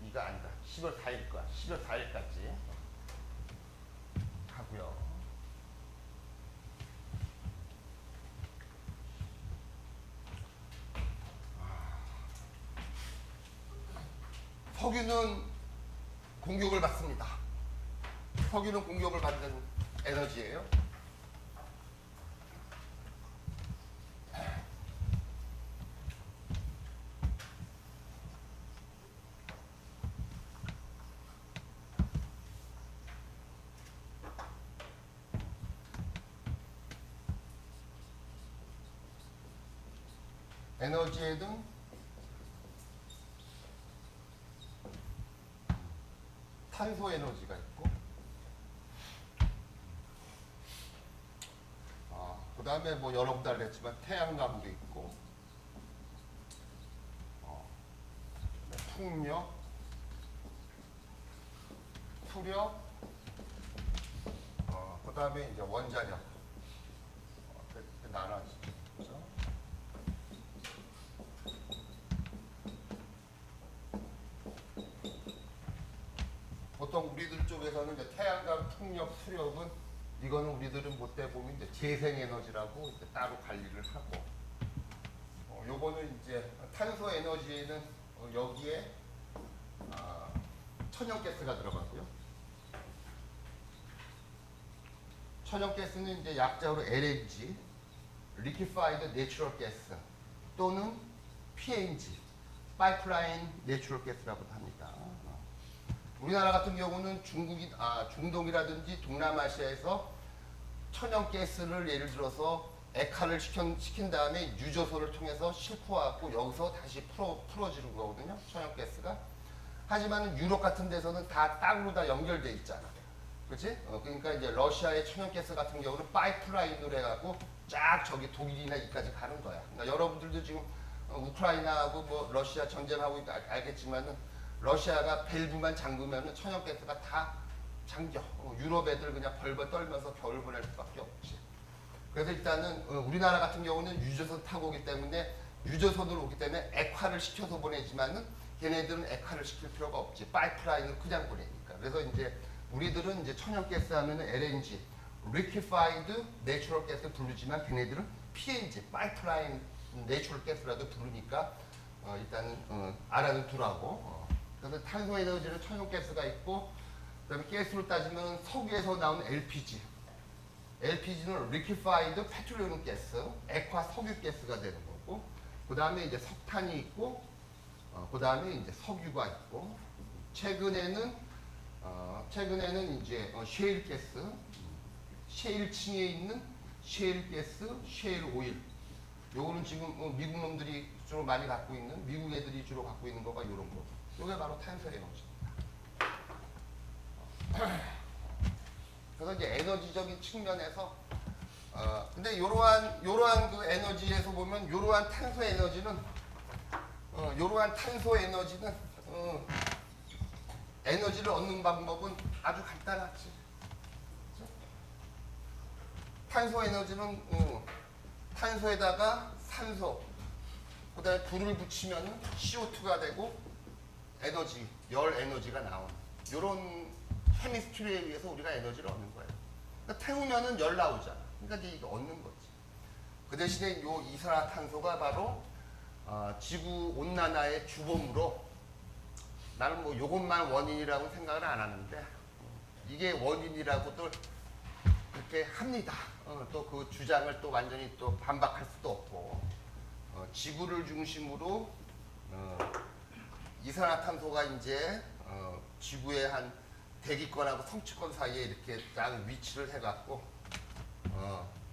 이거 아니다. 10월 4일 거야. 10월 4일까지 하고요. 석유는 공격을 받습니다. 석유는 공격을 받는 에너지예요. 에너지에는 탄소 에너지가 있고 그 다음에 뭐 여러 군데 알겠지만 태양광도 있고 풍력, 수력, 그 다음에 이제 원자력 이렇게 나눠지죠. 그렇죠? 보통 우리들 쪽에서는 이제 태양광, 풍력, 수력은 이거는 우리들은 못 대보면 이제 재생에너지라고 이제 따로 관리를 하고 요거는 이제 탄소 에너지에는 여기에 천연가스가 들어가고요. 천연가스는 이제 약자로 LNG, Liquefied Natural Gas 또는 PNG, 파이프라인 내추럴 가스라고도 합니다. 우리나라 같은 경우는 중동이라든지 동남아시아에서 천연가스를 예를 들어서 액화를 시킨 다음에 유조소를 통해서 싣고 여기서 다시 풀어지는 거거든요. 천연가스가. 하지만 유럽 같은 데서는 다 땅으로 다 연결돼 있잖아. 그렇지? 그러니까 이제 러시아의 천연가스 같은 경우는 파이프라인으로 해갖고 쫙 저기 독일이나 이까지 가는 거야. 그러니까 여러분들도 지금 우크라이나하고 뭐 러시아 전쟁하고 알겠지만은 러시아가 밸브만 잠그면은 천연가스가 다 잠겨. 유럽 애들 그냥 벌벌 떨면서 겨울 보낼 수밖에 없지. 그래서 일단은 우리나라 같은 경우는 유조선 타고 오기 때문에 유조선으로 오기 때문에 액화를 시켜서 보내지만은 걔네들은 액화를 시킬 필요가 없지. 파이프라인을 그냥 보내니까. 그래서 이제 우리들은 이제 천연가스 하면은 LNG, Liquefied Natural Gas 부르지만 걔네들은 PNG, 파이프라인 내추럴 가스라도 부르니까 일단은 알아는 두라고. 그래서 탄소 에너지는 천연가스가 있고, 그다음에 가스로 따지면 석유에서 나오는 LPG. LPG는 Liquefied Petroleum Gas, 액화 석유 가스가 되는 거고, 그 다음에 이제 석탄이 있고, 그 다음에 이제 석유가 있고, 최근에는 이제 셰일 가스, 셰일층에 있는 셰일 가스, 셰일 오일. 요거는 지금 미국 놈들이 주로 많이 갖고 있는, 미국 애들이 주로 갖고 있는 거가 요런 거. 요게 바로 탄소 에너지입니다. 그래서 이제 에너지적인 측면에서 근데 요러한 그 에너지에서 보면 요러한 탄소 에너지는 에너지를 얻는 방법은 아주 간단하지. 탄소 에너지는 탄소에다가 산소, 그다음에 불을 붙이면 CO2가 되고 에너지, 열 에너지가 나오는 이런 케미스트리에 의해서 우리가 에너지를 얻는 거예요. 그러니까 태우면은 열 나오잖아. 그러니까 이제 이거 얻는 거지. 그 대신에 요 이산화탄소가 바로 지구 온난화의 주범으로, 나는 뭐 요것만 원인이라고 생각을 안 하는데 이게 원인이라고도 그렇게 합니다. 또 그 주장을 또 완전히 또 반박할 수도 없고, 지구를 중심으로 이산화탄소가 이제 지구의 한 대기권하고 성층권 사이에 이렇게 딱 위치를 해갖고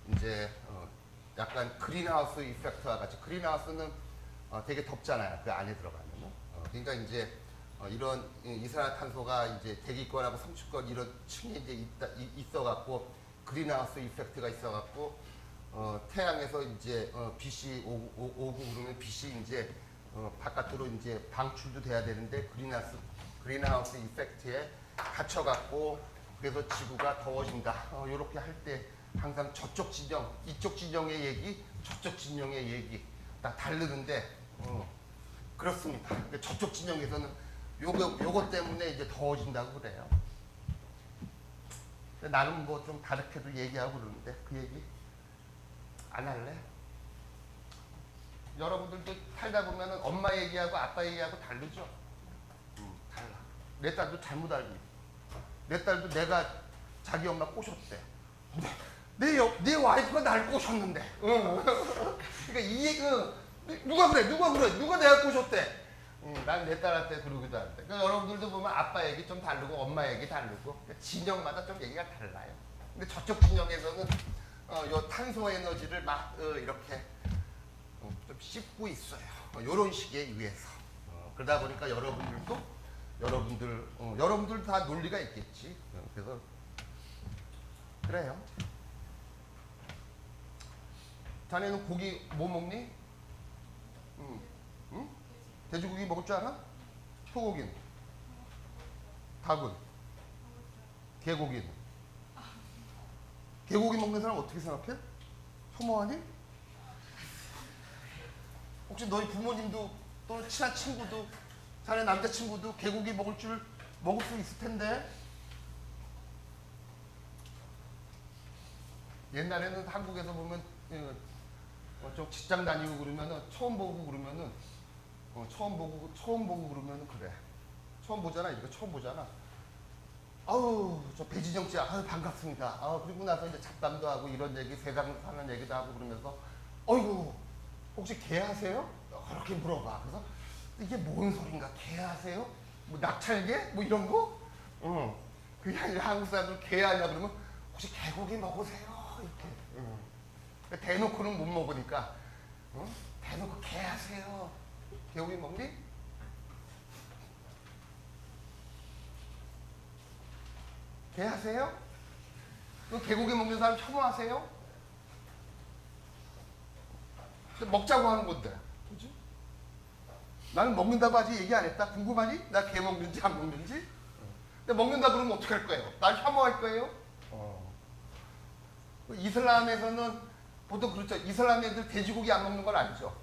이제 약간 그린하우스 이펙트와 같이, 그린하우스는 되게 덥잖아요. 그 안에 들어가면은. 그러니까 이제 이런 이산화탄소가 이제 대기권하고 성층권 이런 층에 이제 있어갖고 그린하우스 이펙트가 있어갖고 태양에서 이제 빛이 오고 그러면 빛이 이제 바깥으로 이제 방출도 돼야 되는데 그린하우스 이펙트에 갇혀갖고 그래서 지구가 더워진다. 이렇게 할 때 항상 저쪽 진영, 이쪽 진영의 얘기, 저쪽 진영의 얘기 다 다르는데 그렇습니다. 저쪽 진영에서는 요것 때문에 이제 더워진다고 그래요. 근데 나는 뭐 좀 다르게도 얘기하고 그러는데 그 얘기 안 할래? 여러분들도 살다 보면은 엄마 얘기하고 아빠 얘기하고 다르죠? 달라. 내 딸도 잘못 알고 있어. 내 딸도 내가 자기 엄마 꼬셨대. 내 와이프가 날 꼬셨는데. 그러니까 이 얘기, 누가 그래? 누가 내가 꼬셨대? 난 내 딸한테 그러기도 하는데. 그러니까 여러분들도 보면 아빠 얘기 좀 다르고 엄마 얘기 다르고 그러니까 진영마다 좀 얘기가 달라요. 근데 저쪽 진영에서는 요 탄소 에너지를 막 이렇게 좀 씹고 있어요. 요런 식에 의해서. 그러다 보니까 여러분들 다 논리가 있겠지. 그래서 그래요. 자네는 고기 뭐 먹니? 응? 돼지고기 먹을 줄 아나? 소고기는? 닭은? 개고기는? 개고기 먹는 사람 어떻게 생각해? 혐오하니? 혹시 너희 부모님도 또는 친한 친구도 자네 남자친구도 개고기 먹을 수 있을 텐데. 옛날에는 한국에서 보면 좀 직장 다니고 그러면은 처음 보고 그러면은 처음 보고 그러면은 그래. 처음 보잖아. 이거 처음 보잖아. 아우 저 배지정 씨 아유 반갑습니다. 그리고 나서 이제 잡담도 하고 이런 얘기 세상 사는 얘기도 하고 그러면서 어이구 혹시 개 하세요? 그렇게 물어봐. 그래서 이게 뭔 소린가 개 하세요? 뭐 낙찰개? 뭐 이런 거? 그게 아니라 한국 사람들 개 하냐 그러면 혹시 개고기 먹으세요? 이렇게. 대놓고는 못 먹으니까 대놓고 개 하세요. 개고기 먹니? 개 하세요? 개고기 먹는 사람 혐오하세요? 먹자고 하는 건데. 그지? 나는 먹는다고 아직 얘기 안 했다. 궁금하니? 나 개 먹는지 안 먹는지? 근데 먹는다 그러면 어떡할 거예요? 날 혐오할 거예요? 이슬람에서는 보통 그렇죠. 이슬람 애들 돼지고기 안 먹는 건 알죠?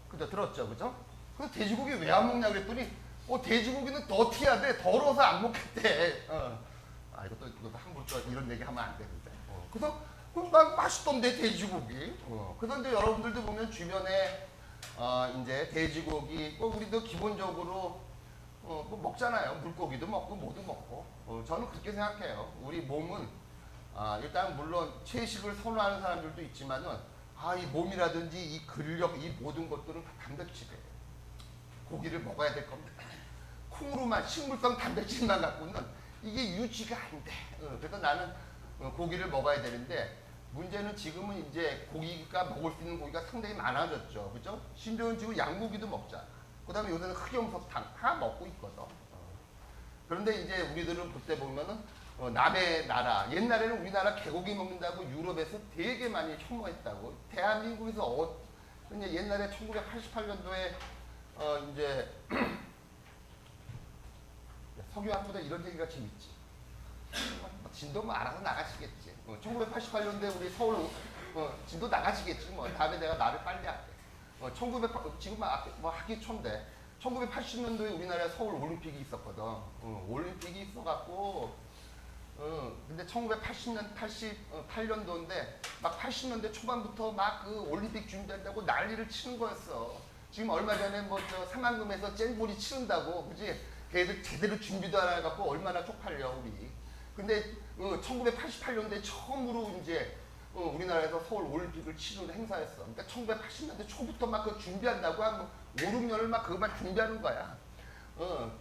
그죠? 들었죠? 그죠? 그래서 돼지고기 왜 안 먹냐 그랬더니 돼지고기는 더티하대. 더러워서 안 먹겠대. 이것도 함부로 이런 얘기 하면 안 되는데. 그래서 난 맛있던데 돼지고기. 그래서 이제 여러분들도 보면 주변에 이제 돼지고기 우리도 기본적으로 뭐 먹잖아요. 물고기도 먹고 뭐도 먹고. 저는 그렇게 생각해요. 우리 몸은 일단 물론 채식을 선호하는 사람들도 있지만은 이 몸이라든지 이 근력 이 모든 것들은 다 단백질이에요. 고기를 먹어야 될 겁니다. 콩으로만 식물성 단백질만 갖고는 이게 유지가 안 돼. 그래서 나는 고기를 먹어야 되는데 문제는 지금은 이제 고기가 먹을 수 있는 고기가 상당히 많아졌죠. 그죠? 심지어는 지금 양고기도 먹잖아. 그 다음에 요새는 흑염소탕 다 먹고 있거든. 그런데 이제 우리들은 그때 보면은 남의 나라 옛날에는 우리나라 개고기 먹는다고 유럽에서 되게 많이 혐오했다고. 대한민국에서 옛날에 1988년도에 이제 석유화보다 이런 얘기가 재밌지. 진도 뭐 알아서 나가시겠지. 1988년도에 우리 서울 진도 나가시겠지. 뭐 다음에 내가 말을 빨리 할게. 지금 뭐 하기 초인데 1980년도에 우리나라에 서울 올림픽이 있었거든. 올림픽이 있어갖고 근데 1988년도인데 막 80년대 초반부터 막 그 올림픽 준비한다고 난리를 치는 거였어. 지금 얼마 전에 뭐 저 삼안금에서 잼볼이 치른다고, 그지? 걔들 제대로 준비도 안 해갖고 얼마나 쪽팔려 우리. 근데 1988년도에 처음으로 이제 우리나라에서 서울 올림픽을 치르는 행사였어. 그러니까 1980년대 초부터 막 그 준비한다고 한 5, 6년을 막 그것만 준비하는 거야.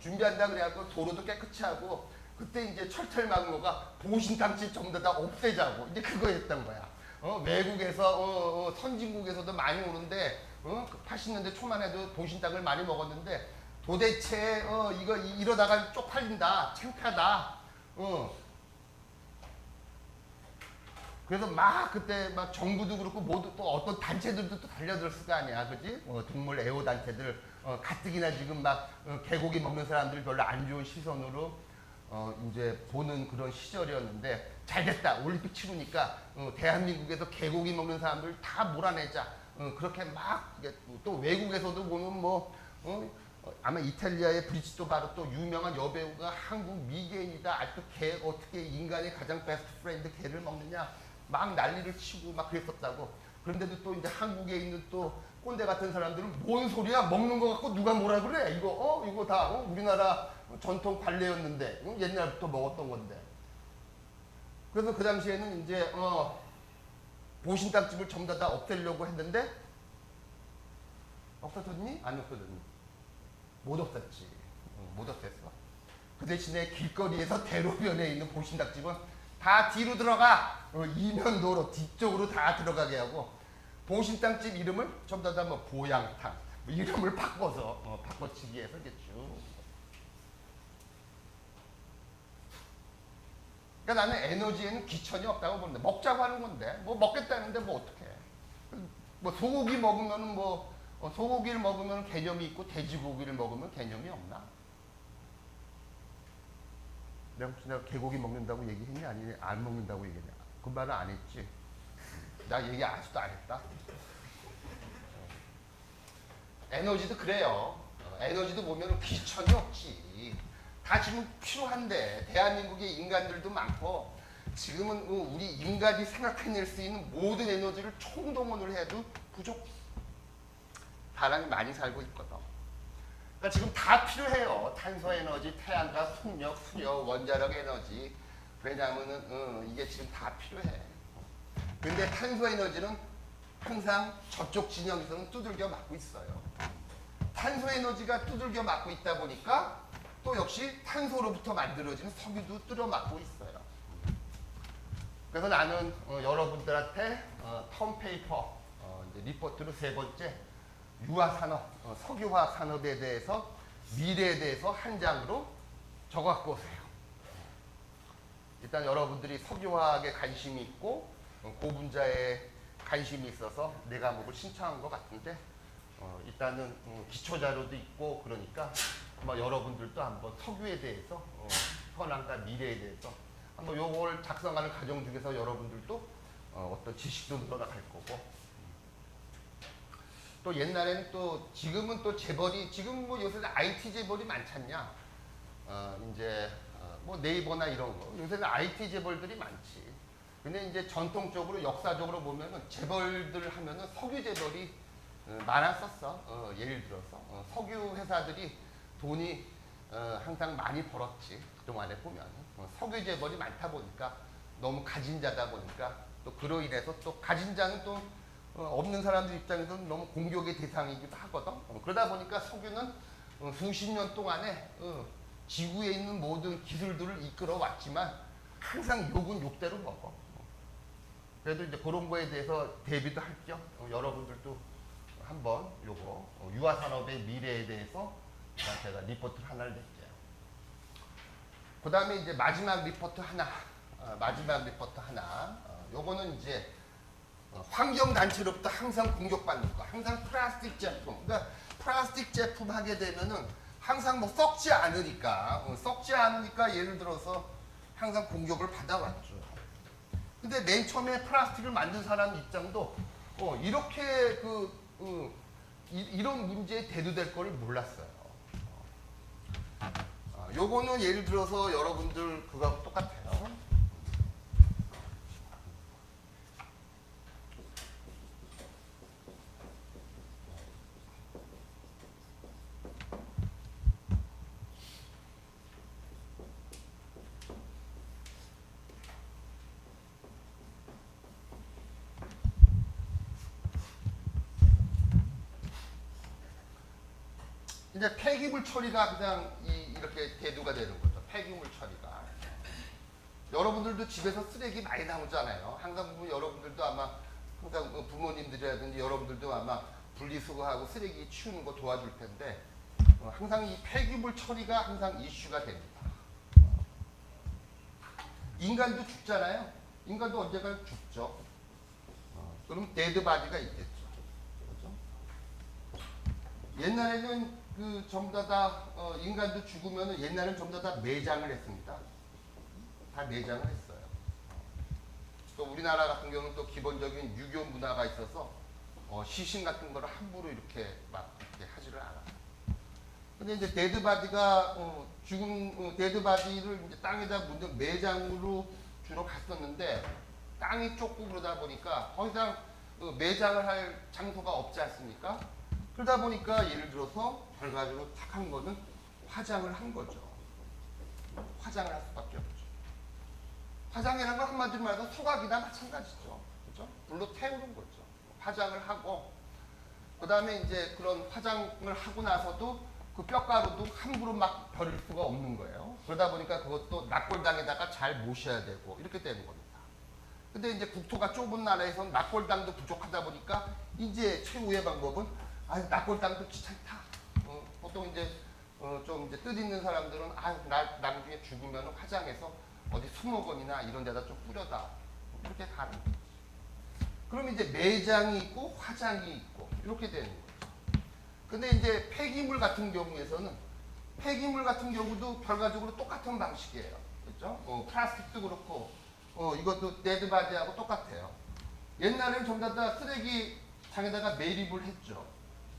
준비한다 그래갖고 도로도 깨끗이 하고. 그때 이제 철철 막은 거가 보신탕집 전부 다 없애자고 이제 그거였던 거야. 외국에서 선진국에서도 많이 오는데 80년대 초만 해도 보신탕을 많이 먹었는데 도대체 이거 이러다가 쪽팔린다, 창피하다. 그래서 막 그때 막 정부도 그렇고 모두 또 어떤 단체들도 또 달려들었을 거 아니야, 그지? 동물 애호 단체들 가뜩이나 지금 막 개고기 먹는 사람들 별로 안 좋은 시선으로 이제 보는 그런 시절이었는데 잘됐다. 올림픽 치르니까 대한민국에서 개고기 먹는 사람들 다 몰아내자. 그렇게 막 또 외국에서도 보면 뭐 아마 이탈리아의 브리지토 바로또 유명한 여배우가 한국 미개인이다. 아직도 개 어떻게 인간의 가장 베스트 프렌드 개를 먹느냐 막 난리를 치고 막 그랬었다고. 그런데도 또 이제 한국에 있는 또 꼰대 같은 사람들은 뭔 소리야 먹는 거 갖고 누가 뭐라 그래 이거 다 우리나라 전통 관례였는데 옛날부터 먹었던 건데. 그래서 그 당시에는 이제 보신탕집을 전부 다 없애려고 했는데 없어졌니? 안 없어졌니? 못 없었지. 못 없앴어. 그 대신에 길거리에서 대로변에 있는 보신탕집은 다 뒤로 들어가. 이면도로 뒤쪽으로 다 들어가게 하고 보신탕집 이름을 전부 다 뭐 보양탕 뭐 이름을 바꿔서 바꿔치기 해서 이렇게 쭉. 그러니까 나는 에너지에는 귀천이 없다고 보는데 먹자고 하는 건데 뭐 먹겠다는데 뭐 어떡해. 뭐 소고기 먹으면 소고기를 먹으면 개념이 있고 돼지고기를 먹으면 개념이 없나? 내가 혹시 내가 개고기 먹는다고 얘기했니? 아니 안 먹는다고 얘기했냐? 그 말은 안 했지. 나 얘기 아직도 안 했다. 에너지도 그래요. 에너지도 보면 귀천이 없지. 다 지금 필요한데 대한민국에 인간들도 많고 지금은 우리 인간이 생각해낼 수 있는 모든 에너지를 총동원을 해도 부족. 사람이 많이 살고 있거든. 그러니까 지금 다 필요해요. 탄소 에너지, 태양광, 풍력, 수력, 원자력 에너지. 왜냐하면은 이게 지금 다 필요해. 근데 탄소 에너지는 항상 저쪽 진영에서는 두들겨 맞고 있어요. 탄소 에너지가 두들겨 맞고 있다 보니까 또 역시 탄소로부터 만들어지는 석유도 뚫어 맞고 있어요. 그래서 나는 여러분들한테 텀페이퍼 이제 리포트로 세 번째 유화산업, 석유화학 산업에 대해서 미래에 대해서 한 장으로 적어갖고 오세요. 일단 여러분들이 석유화학에 관심이 있고 고분자에 관심이 있어서 내 과목을 신청한 것 같은데 일단은 기초자료도 있고 그러니까 여러분들도 한번 석유에 대해서 현황과 미래에 대해서 한번 요걸 작성하는 과정 중에서 여러분들도 어떤 지식도 늘어나갈 거고 또 옛날에는 또 지금은 또 재벌이 지금 뭐 요새 IT 재벌이 많잖냐 이제 뭐 네이버나 이런 거 요새는 IT 재벌들이 많지. 근데 이제 전통적으로 역사적으로 보면은 재벌들 하면은 석유 재벌이 많았었어. 예를 들어서 석유 회사들이 돈이 항상 많이 벌었지. 그동안에 보면 석유 재벌이 많다 보니까 너무 가진 자다 보니까 또 그로 인해서 또 가진 자는 또 없는 사람들 입장에서는 너무 공격의 대상이기도 하거든. 그러다 보니까 석유는 수십 년 동안에 지구에 있는 모든 기술들을 이끌어 왔지만 항상 욕은 욕대로 먹어. 그래도 이제 그런 거에 대해서 대비도 할 겸 여러분들도 한번 요거 유화산업의 미래에 대해서 제가 리포트 하나를 낼게요. 그 다음에 이제 마지막 리포트 하나, 요거는 이제 환경단체로부터 항상 공격받는 거, 항상 플라스틱 제품. 그러니까 플라스틱 제품 하게 되면은 항상 뭐 썩지 않으니까 예를 들어서 항상 공격을 받아왔죠. 근데 맨 처음에 플라스틱을 만든 사람 입장도 이렇게 이런 문제에 대두될 거를 몰랐어요. 요거는 예를 들어서 여러분들 그거하고 똑같아요. 이제 폐기물 처리가 그냥 이렇게 대두가 되는 거죠. 폐기물 처리가. 여러분들도 집에서 쓰레기 많이 나오잖아요. 항상 보면 여러분들도 아마 항상 부모님들이라든지 여러분들도 아마 분리수거하고 쓰레기 치우는 거 도와줄 텐데 항상 이 폐기물 처리가 항상 이슈가 됩니다. 인간도 죽잖아요. 인간도 언젠가 죽죠. 그럼 데드바디가 있겠죠. 그렇죠? 옛날에는 전부 다 인간도 죽으면 옛날에는 전부 다 매장을 했습니다. 다 매장을 했어요. 또 우리나라 같은 경우는 또 기본적인 유교 문화가 있어서 시신 같은 거를 함부로 이렇게 막 이렇게 하지를 않아요. 근데 이제 데드바디가 죽은 데드바디를 이제 땅에다 묻는 매장으로 주로 갔었는데 땅이 좁고 그러다 보니까 더 이상 매장을 할 장소가 없지 않습니까? 그러다 보니까 예를 들어서 결과적으로 탁한 거는 화장을 한 거죠. 화장을 할 수밖에 없죠. 화장이라는 건 한마디로 말해서 소각이나 마찬가지죠. 그죠? 불로 태우는 거죠. 화장을 하고 그 다음에 이제 그런 화장을 하고 나서도 그 뼈가루도 함부로 막 버릴 수가 없는 거예요. 그러다 보니까 그것도 낙골당에다가 잘 모셔야 되고 이렇게 되는 겁니다. 근데 이제 국토가 좁은 나라에서는 낙골당도 부족하다 보니까 이제 최후의 방법은 낙골당도 귀찮다. 보통 이제 좀 이제 뜻 있는 사람들은 나중에 죽으면 화장해서 어디 수목원이나 이런 데다 좀 뿌려다. 이렇게 가는 거죠. 그럼 이제 매장이 있고 화장이 있고 이렇게 되는 거죠. 근데 이제 폐기물 같은 경우에서는 폐기물 같은 경우도 결과적으로 똑같은 방식이에요. 그렇죠? 플라스틱도 그렇고 이것도 데드바디하고 똑같아요. 옛날에는 전부 다 쓰레기장에다가 매립을 했죠.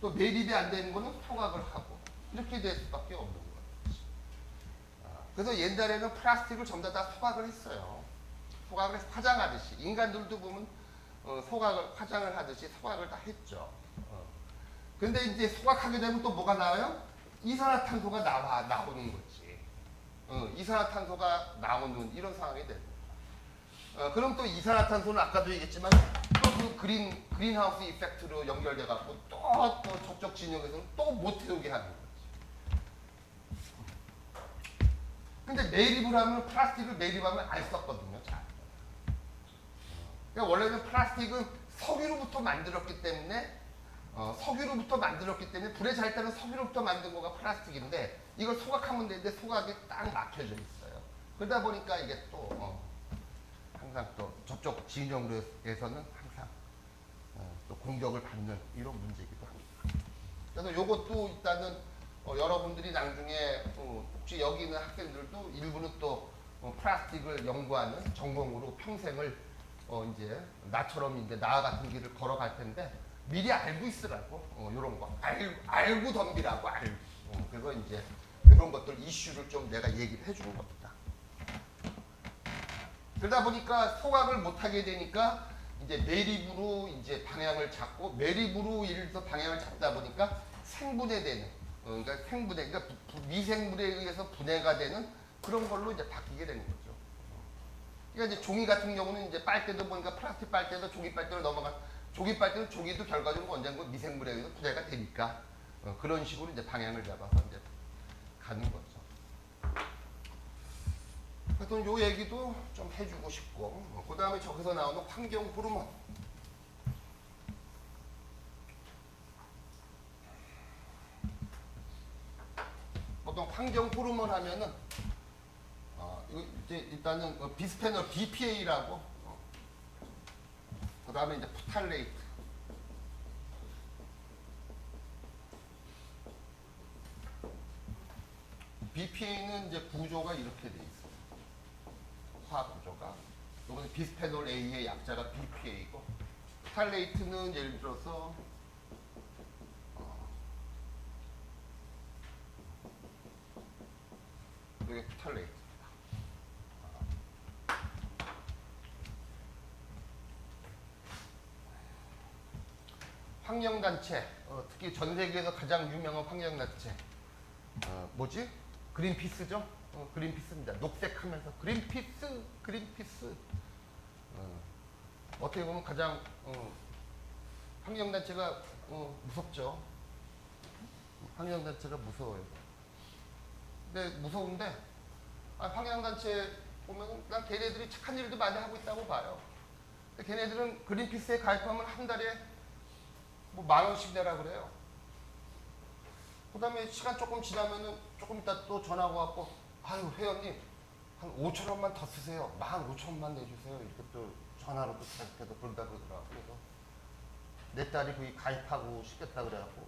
또 매립이 안 되는 거는 소각을 하고 이렇게 될 수밖에 없는 거예요. 그래서 옛날에는 플라스틱을 전부 다 소각을 했어요. 소각을 해서 화장하듯이 인간들도 보면 소각을 화장을 하듯이 소각을 다 했죠. 근데 이제 소각하게 되면 또 뭐가 나와요? 이산화탄소가 나오는 거지. 이산화탄소가 나오는 이런 상황이 되는 거야. 그럼 또 이산화탄소는 아까도 얘기했지만 또 그 그린하우스 이펙트로 연결돼 갖고 또 저쪽 진영에서는 또 못 태우게 하는 거지. 근데 매립을 하면 플라스틱을 매립하면 안 썼거든요. 잘. 그러니까 원래는 플라스틱은 석유로부터 만들었기 때문에 불에 잘 타는 석유로부터 만든 거가 플라스틱인데 이걸 소각하면 되는데 소각이 딱 막혀져 있어요. 그러다 보니까 이게 또 항상 또 저쪽 진영에서는 항상 또 공격을 받는 이런 문제이기도 합니다. 그래서 이것도 일단은 여러분들이 나중에 혹시 여기 있는 학생들도 일부는 또 플라스틱을 연구하는 전공으로 평생을 이제 나처럼 이제 나와 같은 길을 걸어갈 텐데 미리 알고 있으라고 이런 거 알고 덤비라고 알고 그래서 이제 이런 것들 이슈를 좀 내가 얘기를 해주는 겁니다. 그러다 보니까 소각을 못하게 되니까 이제 매립으로 이제 방향을 잡고 매립으로 예를 들어서 방향을 잡다 보니까 생분해되는 그러니까 미생물에 의해서 분해가 되는 그런 걸로 이제 바뀌게 되는 거죠. 그러니까 이제 종이 같은 경우는 이제 빨대도 보니까 플라스틱 빨대도 종이 빨대로 넘어가 종이 빨대는 종이도 결과적으로 언젠가 미생물에 의해서 분해가 되니까 그런 식으로 이제 방향을 잡아서 이제 가는 거죠. 하여튼 요 얘기도 좀 해주고 싶고 그 다음에 저기서 나오는 환경 호르몬 보통 환경 호르몬 하면은 이거 이제 일단은 비스페놀 BPA라고 그 다음에 이제 프탈레이트 BPA는 이제 구조가 이렇게 돼 있어요. 화학 구조가 이거는 비스페놀 A의 약자가 BPA이고 프탈레이트는 예를 들어서 이게 프탈레이트 환경단체 특히 전 세계에서 가장 유명한 환경단체 뭐지? 그린피스죠? 그린피스입니다. 녹색하면서 그린피스 어떻게 보면 가장 환경단체가 무섭죠. 환경단체가 무서워요. 근데 무서운데 환경단체 보면 난 걔네들이 착한 일도 많이 하고 있다고 봐요. 근데 걔네들은 그린피스에 가입하면 한 달에 뭐 10,000원씩 내라 그래요. 그 다음에 시간 조금 지나면은 조금 이따 또 전화가 왔고 아유 회원님 한 5,000원만 더 쓰세요. 15,000원만 내주세요. 이렇게 또 전화로 또 계속 그런다 그러더라고. 그래서 내 딸이 거기 가입하고 싶겠다 그래갖고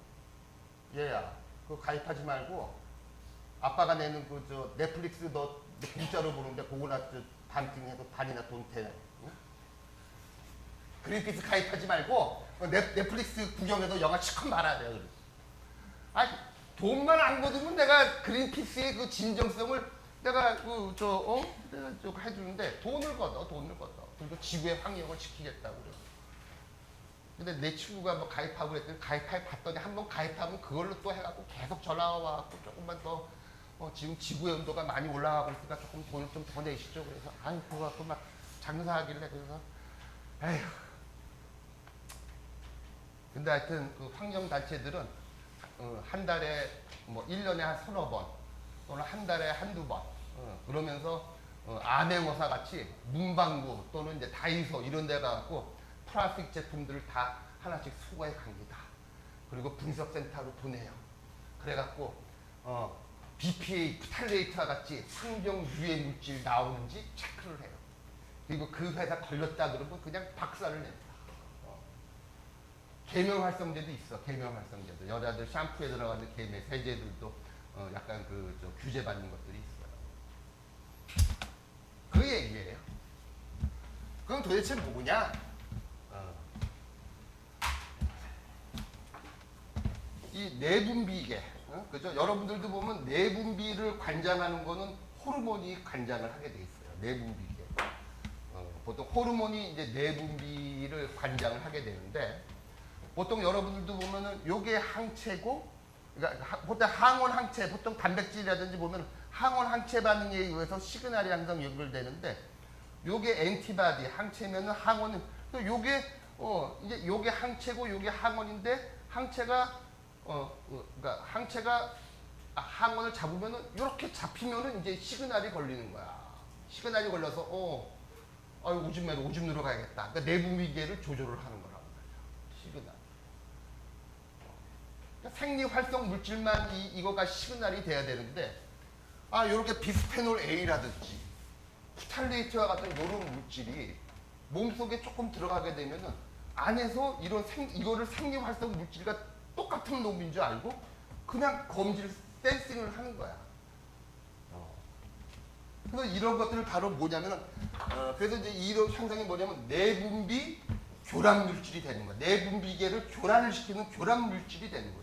얘야 그거 가입하지 말고 아빠가 내는 그 저 넷플릭스 너 공짜로 보는데 그거나 반띵해도 반이나 돈 대. 응? 그린피스 가입하지 말고 넷플릭스 구경해도 영화 시컷 말아야 돼요. 아니 돈만 안 거두면 내가 그린피스의 그 진정성을 내가 내가 좀 해주는데 돈을 걷어. 그리고 지구의 환경을 지키겠다고 그래. 근데 내 친구가 뭐 가입하고 그랬더니 봤더니 한번 가입하면 그걸로 또 해갖고 계속 전화가 와갖고 조금만 더 지금 지구의 온도가 많이 올라가고 있으니까 조금 돈을 좀 더 내시죠. 그래서 아유 그거 갖고 막 장사하길래 그래서 에휴. 근데 하여튼 그 환경단체들은 한 달에 뭐 1년에 한 서너 번 또는 한 달에 한두 번 그러면서 암행어사 같이 문방구 또는 이제 다이소 이런 데 가갖고 플라스틱 제품들을 다 하나씩 수거해 갑니다. 그리고 분석센터로 보내요. 그래갖고 BPA, 프탈레이트와 같이 환경 유해 물질 나오는지 체크를 해요. 그리고 그 회사 걸렸다 그러면 그냥 박살을 냅니다. 계면활성제도 있어. 계면활성제도 여자들 샴푸에 들어가는 계면 세제들도 약간 규제 받는 것들이 있어요. 그 얘기예요. 그럼 도대체 뭐냐? 이 내분비계, 그죠? 여러분들도 보면 내분비를 관장하는 거는 호르몬이 관장을 하게 돼 있어요. 내분비계. 보통 호르몬이 이제 내분비를 관장을 하게 되는데 보통 여러분들도 보면은 요게 항체고 그러니까 보통 항원 항체 보통 단백질이라든지 보면 항원 항체 반응에 의해서 시그널이 항상 연결되는데 요게 엔티바디 항체면은 항원은 또 요게 이제 요게 항체고 요게 항원인데 항체가 그러니까 항체가 항원을 잡으면은 이렇게 잡히면은 이제 시그널이 걸리는 거야. 시그널이 걸려서 오줌 누러 가야겠다. 그러니까 내분비계를 조절을 하는 거란 말이야. 시그널. 그러니까 생리 활성 물질만 이거가 시그널이 돼야 되는데 이렇게 비스페놀 A라든지 프탈레이트와 같은 이런 물질이 몸속에 조금 들어가게 되면은 안에서 이거를 생리 활성 물질과 똑같은 놈인 줄 알고 그냥 검질 센싱을 하는 거야. 그래서 이런 것들을 바로 뭐냐면은 그래서 이제 이런 현상이 뭐냐면 내분비 교란 물질이 되는 거야. 내분비계를 교란을 시키는 교란 물질이 되는 거지.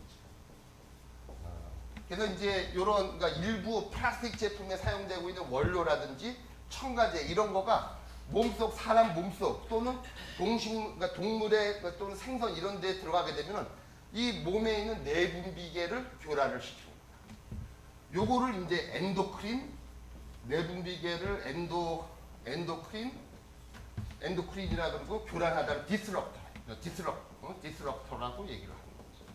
그래서 이제 이런 그러니까 일부 플라스틱 제품에 사용되고 있는 원료라든지 첨가제 이런 거가 몸속 사람 몸속 또는 그러니까 동물의 또는 생선 이런 데에 들어가게 되면은 이 몸에 있는 내분비계를 교란을 시키는 거야. 요거를 이제 엔도크린 내분비계를 엔도크린이라 그러고 교란하다를 디스럽터라고 얘기를 하는 거죠.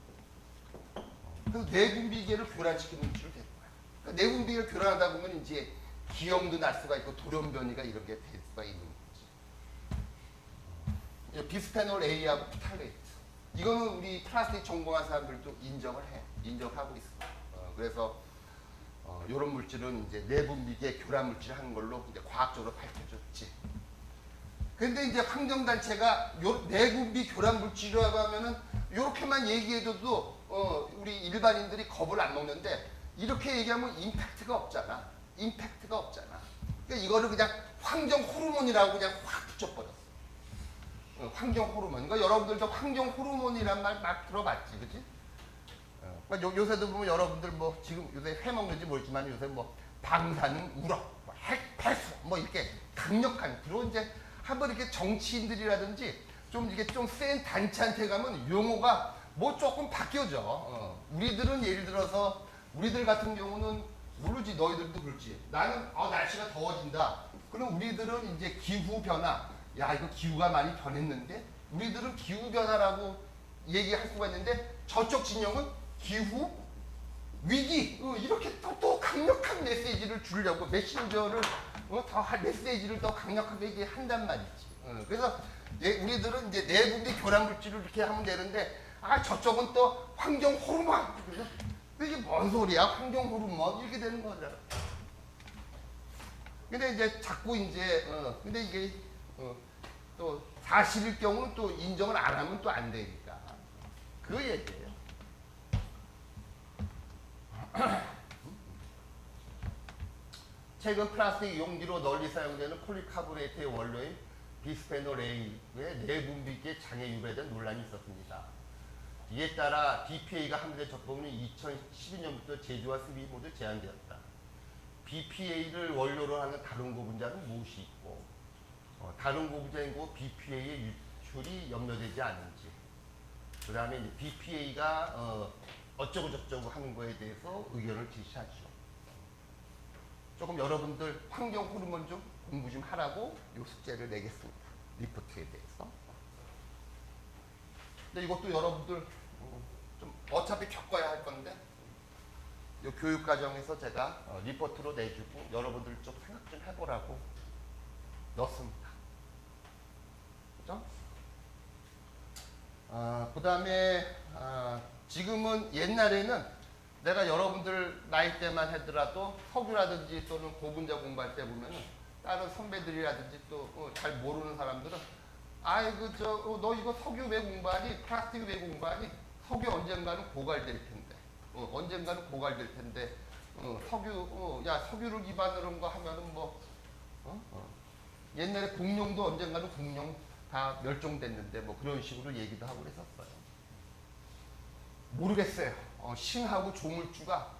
그래서 내분비계를 교란시키는 물질이 되는 거야. 그러니까 내분비계를 교란하다 보면 이제 기형도 날 수가 있고 돌연변이가 이런 게 될 수가 있는 거지. 비스페놀 A하고 프탈레이트. 이거는 우리 플라스틱 전공한 사람들도 인정하고 있어. 그래서 이런 물질은 이제 내분비계 교란 물질 하는 걸로 이제 과학적으로 밝혀졌지. 근데 이제 환경단체가 내분비 교란 물질이라고 하면은 이렇게만 얘기해줘도 우리 일반인들이 겁을 안 먹는데 이렇게 얘기하면 임팩트가 없잖아. 그러니까 이거를 그냥 환경 호르몬이라고 그냥 확 붙여버렸어. 환경 호르몬. 그러니까 여러분들도 환경 호르몬이란 말 막 들어봤지, 그렇지? 그러니까 요새도 보면 여러분들 뭐 지금 요새 회 먹는지 모르지만 요새 뭐 방사능, 우럭, 핵, 폐수 뭐 이렇게 강력한 그런 이제 한번 이렇게 정치인들이라든지 좀 이게 좀 센 단체한테 가면 용어가 뭐 조금 바뀌어져. 우리들은 예를 들어서 우리들 같은 경우는 모르지 너희들도 그렇지. 나는 날씨가 더워진다. 그럼 우리들은 이제 기후 변화. 야 이거 기후가 많이 변했는데 우리들은 기후 변화라고 얘기할 수가 있는데 저쪽 진영은 기후 위기 이렇게 또 강력한 메시지를 주려고 메신저를 메시지를 더 강력하게 얘기한단 말이지. 그래서 우리들은 이제 내분비 교란 물질을 이렇게 하면 되는데 저쪽은 또 환경 호르몬. 그래서 이게 뭔 소리야? 환경 호르몬 이렇게 되는 거잖아. 근데 이제 자꾸 이제 근데 이게 또 사실일 경우는 또 인정을 안 하면 또 안 되니까 그 얘기예요. 최근 플라스틱 용기로 널리 사용되는 폴리카보네이트의 원료인 비스페놀 A의 내분비계 장애 유발된 논란이 있었습니다. 이에 따라 BPA가 함유된 적법률이 2012년부터 제조와 수입이 모두 제한되었다. BPA를 원료로 하는 다른 고분자는 무엇이 있고 다른 고분자이고 BPA의 유출이 염려되지 않은지 그 다음에 BPA가 어쩌고 저쩌고 하는 거에 대해서 의견을 제시하죠. 조금 여러분들 환경 호르몬 좀 공부 좀 하라고 요 숙제를 내겠습니다. 리포트에 대해서. 근데 이것도 여러분들 좀 어차피 겪어야 할 건데 요 교육 과정에서 제가 리포트로 내주고 여러분들 좀 생각 좀 해보라고 넣습니다. 그죠? 그 다음에 지금은 옛날에는 내가 여러분들 나이 때만 하더라도 석유라든지 또는 고분자 공부할 때 보면은 다른 선배들이라든지 또 잘 모르는 사람들은 아이고 너 이거 석유 왜 공부하니? 플라스틱 왜 공부하니? 석유 언젠가는 고갈될 텐데 언젠가는 고갈될 텐데 석유를 기반으로 한 거 하면은 뭐 옛날에 공룡도 언젠가는 공룡 다 멸종됐는데 뭐 그런 식으로 얘기도 하고 그랬었어요. 모르겠어요. 신하고 조물주가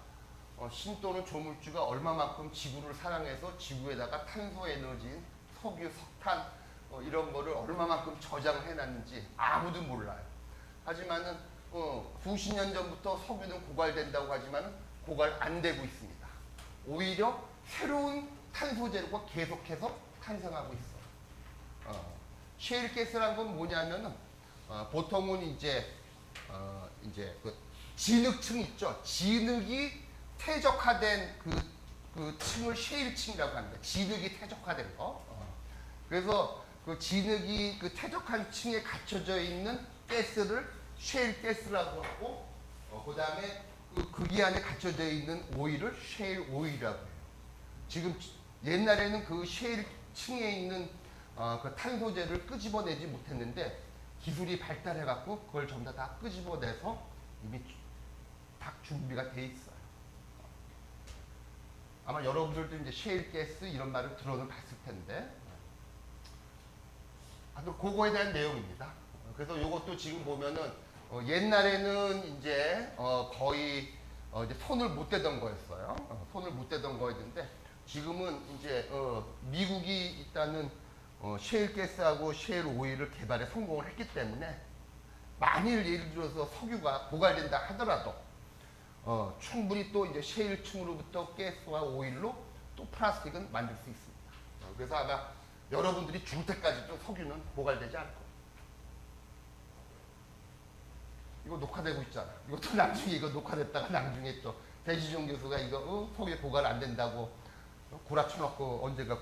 신 또는 조물주가 얼마만큼 지구를 사랑해서 지구에다가 탄소 에너지인 석유, 석탄 이런 거를 얼마만큼 저장을 해놨는지 아무도 몰라요. 하지만은 수십 년 전부터 석유는 고갈된다고 하지만은 고갈 안 되고 있습니다. 오히려 새로운 탄소 재료가 계속해서 탄생하고 있어. 셰일가스란 건 뭐냐면은 보통은 이제 그 진흙층 있죠. 진흙이 퇴적화된 그 층을 셰일층이라고 합니다. 진흙이 퇴적화된 거. 그래서 그 진흙이 그 퇴적한 층에 갇혀져 있는 가스를 셰일가스라고 하고, 그다음에 그 안에 갇혀져 있는 오일을 셰일 오일이라고 해요. 지금 옛날에는 그 셰일 층에 있는 그 탄소재를 끄집어내지 못했는데 기술이 발달해갖고 그걸 전부 다 끄집어내서 이미 다 준비가 돼 있어요. 아마 여러분들도 이제 셰일가스 이런 말을 들어는 봤을 텐데, 그거에 대한 내용입니다. 그래서 이것도 지금 보면은 옛날에는 이제 거의 이제 손을 못 대던 거였어요. 손을 못 대던 거였는데 지금은 이제 미국이 일단은 셰일가스하고 셰일 오일을 개발에 성공을 했기 때문에 만일 예를 들어서 석유가 고갈된다 하더라도 충분히 또 이제 셰일층으로부터 가스와 오일로 또 플라스틱은 만들 수 있습니다. 그래서 아마 여러분들이 죽을 때까지도 석유는 고갈되지 않을 거예요. 이거 녹화되고 있잖아. 이것도 나중에 이거 녹화됐다가 나중에 또 배시종 교수가 이거 석유 고갈 안 된다고 구라쳐놓고 언제가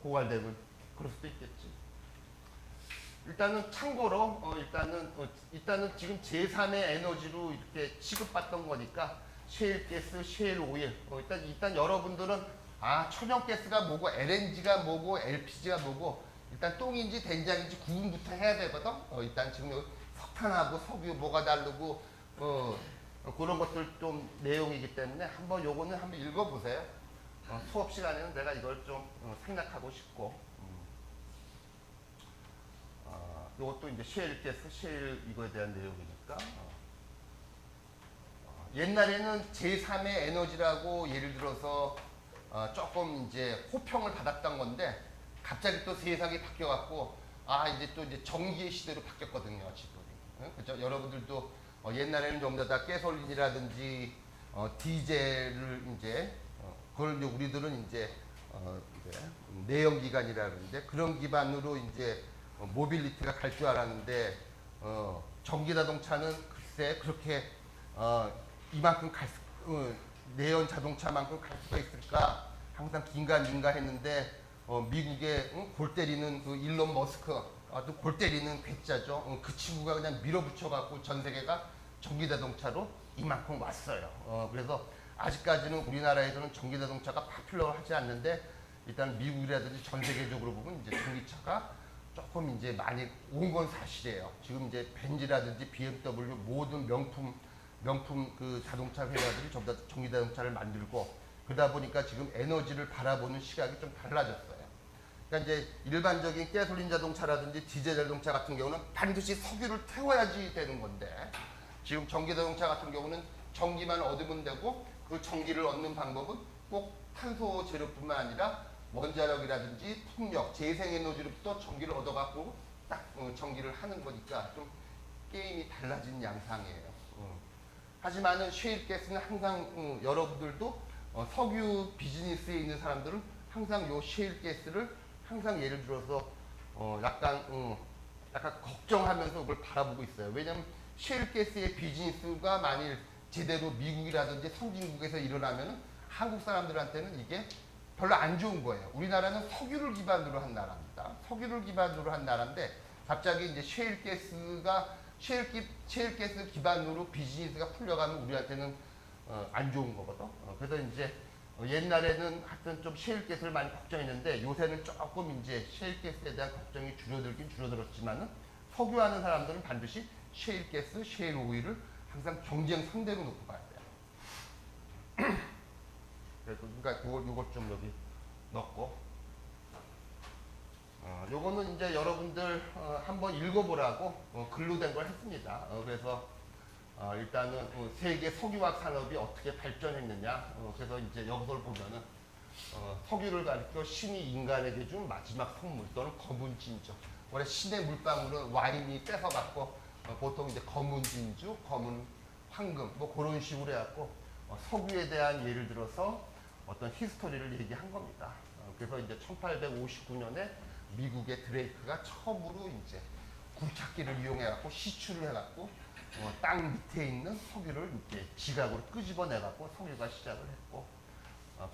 고갈되면 그럴 수도 있겠지. 일단은 참고로 일단은 지금 제3의 에너지로 이렇게 취급받던 거니까 셰일가스, 셰일 오일. 일단 여러분들은 천연가스가 뭐고 LNG가 뭐고 LPG가 뭐고 일단 똥인지 된장인지 구분부터 해야 되거든. 일단 지금 석탄하고 석유 뭐가 다르고 그런 것들 좀 내용이기 때문에 한번 요거는 한번 읽어보세요. 수업 시간에는 내가 이걸 좀 생략하고 싶고. 이것도 이제 셰일가스, 셰일 이거에 대한 내용이니까. 옛날에는 제3의 에너지라고 예를 들어서 조금 이제 호평을 받았던 건데 갑자기 또 세상이 바뀌어갖고 이제 또 이제 전기의 시대로 바뀌었거든요 지금. 그렇죠? 여러분들도 옛날에는 전부 다 가솔린이라든지 디젤을 이제 그걸 이제 우리들은 이제 내연기관이라 그러는데 그런 기반으로 이제 모빌리티가 갈 줄 알았는데 전기자동차는 글쎄 그렇게 이만큼 내연 자동차만큼 갈 수가 있을까 항상 긴가민가 했는데 미국의 골 때리는 그 일론 머스크 아주 골 때리는 괴짜죠. 그 친구가 그냥 밀어붙여 갖고 전 세계가 전기자동차로 이만큼 왔어요. 그래서 아직까지는 우리나라에서는 전기자동차가 파퓰러하지 않는데 일단 미국이라든지 전 세계적으로 보면 이제 전기차가 조금 이제 많이 온 건 사실이에요. 지금 이제 벤츠라든지 BMW 모든 명품 그 자동차 회사들이 전부 다 전기자동차를 만들고 그러다 보니까 지금 에너지를 바라보는 시각이 좀 달라졌어요. 그러니까 이제 일반적인 가솔린 자동차라든지 디젤 자동차 같은 경우는 반드시 석유를 태워야지 되는 건데 지금 전기자동차 같은 경우는 전기만 얻으면 되고 그 전기를 얻는 방법은 꼭 탄소 재료뿐만 아니라 원자력이라든지 풍력, 재생에너지로부터 전기를 얻어갖고 딱 전기를 하는 거니까 좀 게임이 달라진 양상이에요. 하지만은 셰일가스는 항상 여러분들도 석유 비즈니스에 있는 사람들은 항상 요 셰일가스를 항상 예를 들어서 약간 걱정하면서 그걸 바라보고 있어요. 왜냐하면 셰일가스의 비즈니스가 만일 제대로 미국이라든지 선진국에서 일어나면 한국 사람들한테는 이게 별로 안 좋은 거예요. 우리나라는 석유를 기반으로 한 나라입니다. 석유를 기반으로 한 나라인데 갑자기 이제 셰일가스 기반으로 비즈니스가 풀려가면 우리한테는 안 좋은 거거든. 그래서 이제 옛날에는 하여튼 좀 셰일가스를 많이 걱정했는데 요새는 조금 이제 셰일가스에 대한 걱정이 줄어들긴 줄어들었지만은 석유하는 사람들은 반드시 셰일가스, 셰일 오일을 항상 경쟁 상대로 놓고 봐야 돼요. 그러니까 요것 좀 여기 넣고 요거는 이제 여러분들 한번 읽어보라고 글로 된 걸 했습니다. 그래서 일단은 세계 석유화학 산업이 어떻게 발전했느냐. 그래서 이제 여기서 보면은 석유를 가리켜 신이 인간에게 준 마지막 선물 또는 검은 진주. 원래 신의 물방울은 와인이 뺏어갖고 보통 이제 검은 진주, 검은 황금 뭐 그런 식으로 해갖고 석유에 대한 예를 들어서 어떤 히스토리를 얘기한 겁니다. 그래서 이제 1859년에 미국의 드레이크가 처음으로 이제 굴착기를 이용해갖고 시추를 해갖고 땅 밑에 있는 석유를 이제 지각으로 끄집어내갖고 석유가 시작을 했고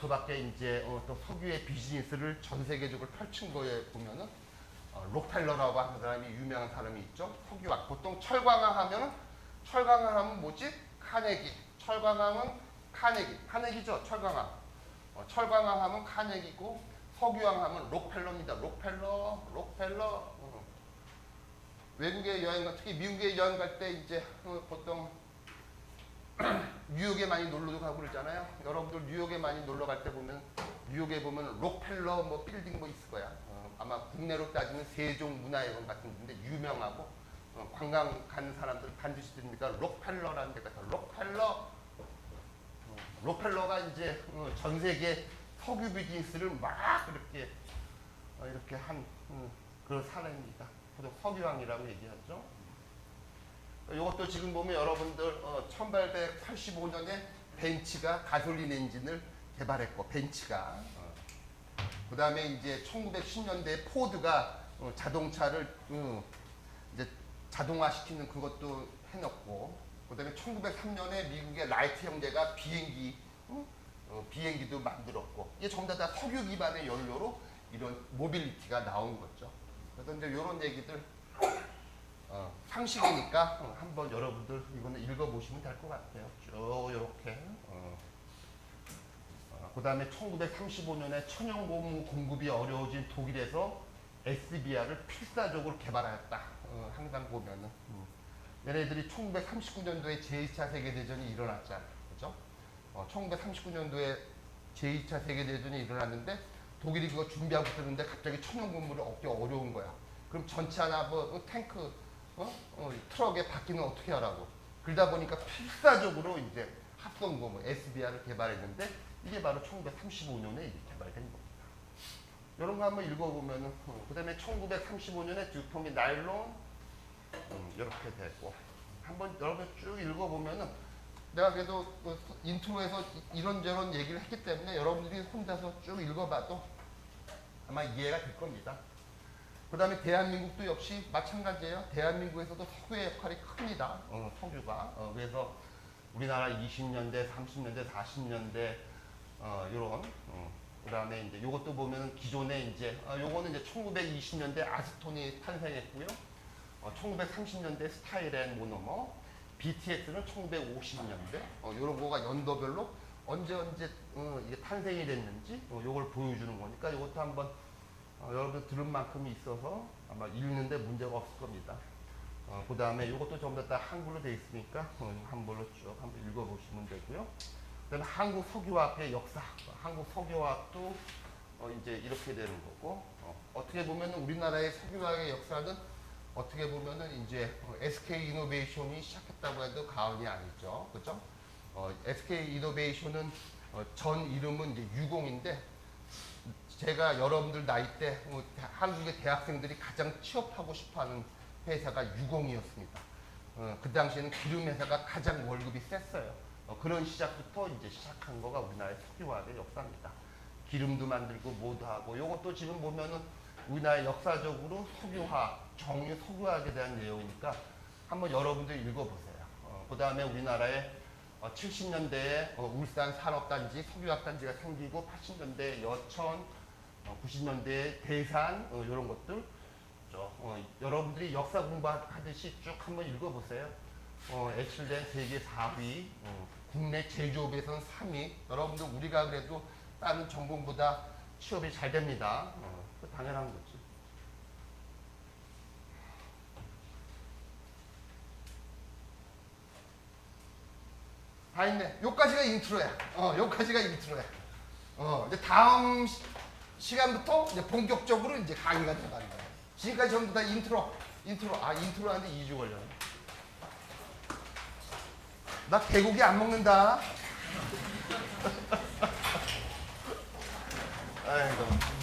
그 밖에 이제 또 석유의 비즈니스를 전 세계적으로 펼친 거에 보면은 록펠러라고 하는 사람이 유명한 사람이 있죠. 석유왕. 보통 철광왕 하면 뭐지? 카네기. 철광왕은 카네기죠. 철광왕. 철광왕 하면 카네기고 석유왕 하면 록펠러입니다. 록펠러. 외국에 여행 특히 미국에 여행 갈 때 이제 보통 뉴욕에 많이 놀러도 가고 그러잖아요. 여러분들 뉴욕에 많이 놀러 갈 때 보면 뉴욕에 보면 록펠러 뭐 빌딩 뭐 있을 거야. 아마 국내로 따지면 세종문화회관 같은 데인데 유명하고 관광 가는 사람들 반드시 들으니까 록펠러라는 데가 있어요. 록펠러가 이제 전 세계 석유 비즈니스를 막 이렇게 한 그런 사람입니다. 그래서 석유왕이라고 얘기하죠. 이것도 지금 보면 여러분들 1885년에 벤츠가 가솔린 엔진을 개발했고 벤츠가 그 다음에 이제 1910년대에 포드가 자동차를 이제 자동화시키는 그것도 해놓고 그 다음에 1903년에 미국의 라이트 형제가 비행기도 만들었고 이게 전부 다 석유 기반의 연료로 이런 모빌리티가 나온 거죠. 그래서 이제 이런 얘기들 상식이니까 한번 여러분들 이거는 읽어보시면 될 것 같아요. 쭉 이렇게. 그 다음에 1935년에 천연고무 공급이 어려워진 독일에서 SBR을 필사적으로 개발하였다. 항상 보면은 얘네들이 1939년도에 제2차 세계대전이 일어났잖아요. 그죠? 1939년도에 제2차 세계대전이 일어났는데 독일이 그거 준비하고 있었는데 갑자기 천연고무를 얻기 어려운 거야. 그럼 전차나 뭐 탱크, 트럭에 바퀴는 어떻게 하라고. 그러다 보니까 필사적으로 이제 합성고무 SBR을 개발했는데 이게 바로 1935년에 개발된 겁니다. 이런 거 한번 읽어보면은 그 다음에 1935년에 듀폼이 나일론 이렇게 되고 한번 여러분 쭉 읽어보면은 내가 그래도 인트로에서 이런저런 얘기를 했기 때문에 여러분들이 혼자서 쭉 읽어봐도 아마 이해가 될 겁니다. 그 다음에 대한민국도 역시 마찬가지예요. 대한민국에서도 석유의 역할이 큽니다. 석유가. 그래서 우리나라 20년대, 30년대, 40년대 이런 그 다음에 이제 요것도 보면 기존에 이제 요거는 이제 1920년대 아스톤이 탄생했고요. 1930년대 스타일앤 모노머, BTS는 1950년대 이런 거가 연도별로 언제 이게 탄생이 됐는지 요걸 보여주는 거니까 요것도 한번 여러분 들은 만큼이 있어서 아마 읽는데 문제가 없을 겁니다. 그 다음에 이것도 전부 다 한글로 되어 있으니까 한글로 쭉 한번 읽어보시면 되고요. 그 다음에 한국 석유화학의 역사, 한국 석유화학도 이제 이렇게 되는 거고 어떻게 보면 우리나라의 석유화학의 역사는 어떻게 보면은 이제 SK 이노베이션이 시작했다고 해도 과언이 아니죠. 그죠? SK 이노베이션은 전 이름은 이제 유공인데 제가 여러분들 나이 때 한국의 대학생들이 가장 취업하고 싶어하는 회사가 유공이었습니다. 그 당시에는 기름 회사가 가장 월급이 셌어요. 그런 시작부터 이제 시작한 거가 우리나라의 석유화학의 역사입니다. 기름도 만들고 뭐도 하고 이것도 지금 보면은 우리나라 역사적으로 석유화학, 정유 석유화학에 대한 내용이니까 한번 여러분들 읽어보세요. 그 다음에 우리나라의 70년대에 울산 산업단지, 석유화학단지가 생기고 80년대에 여천, 90년대에 대산 이런 것들 여러분들이 역사 공부하듯이 쭉 한번 읽어보세요. 에틸렌 세계 4위, 국내 제조업에서는 3위. 여러분들 우리가 그래도 다른 전공보다 취업이 잘 됩니다. 당연한 거지. 다 있네. 요까지가 인트로야. 요까지가 인트로야. 이제 다음 시간부터 이제 본격적으로 이제 강의가 들어가는 거야. 지금까지 전부 다 인트로. 인트로 하는데 2주 걸렸네. 나 개고기 안 먹는다. 아이고.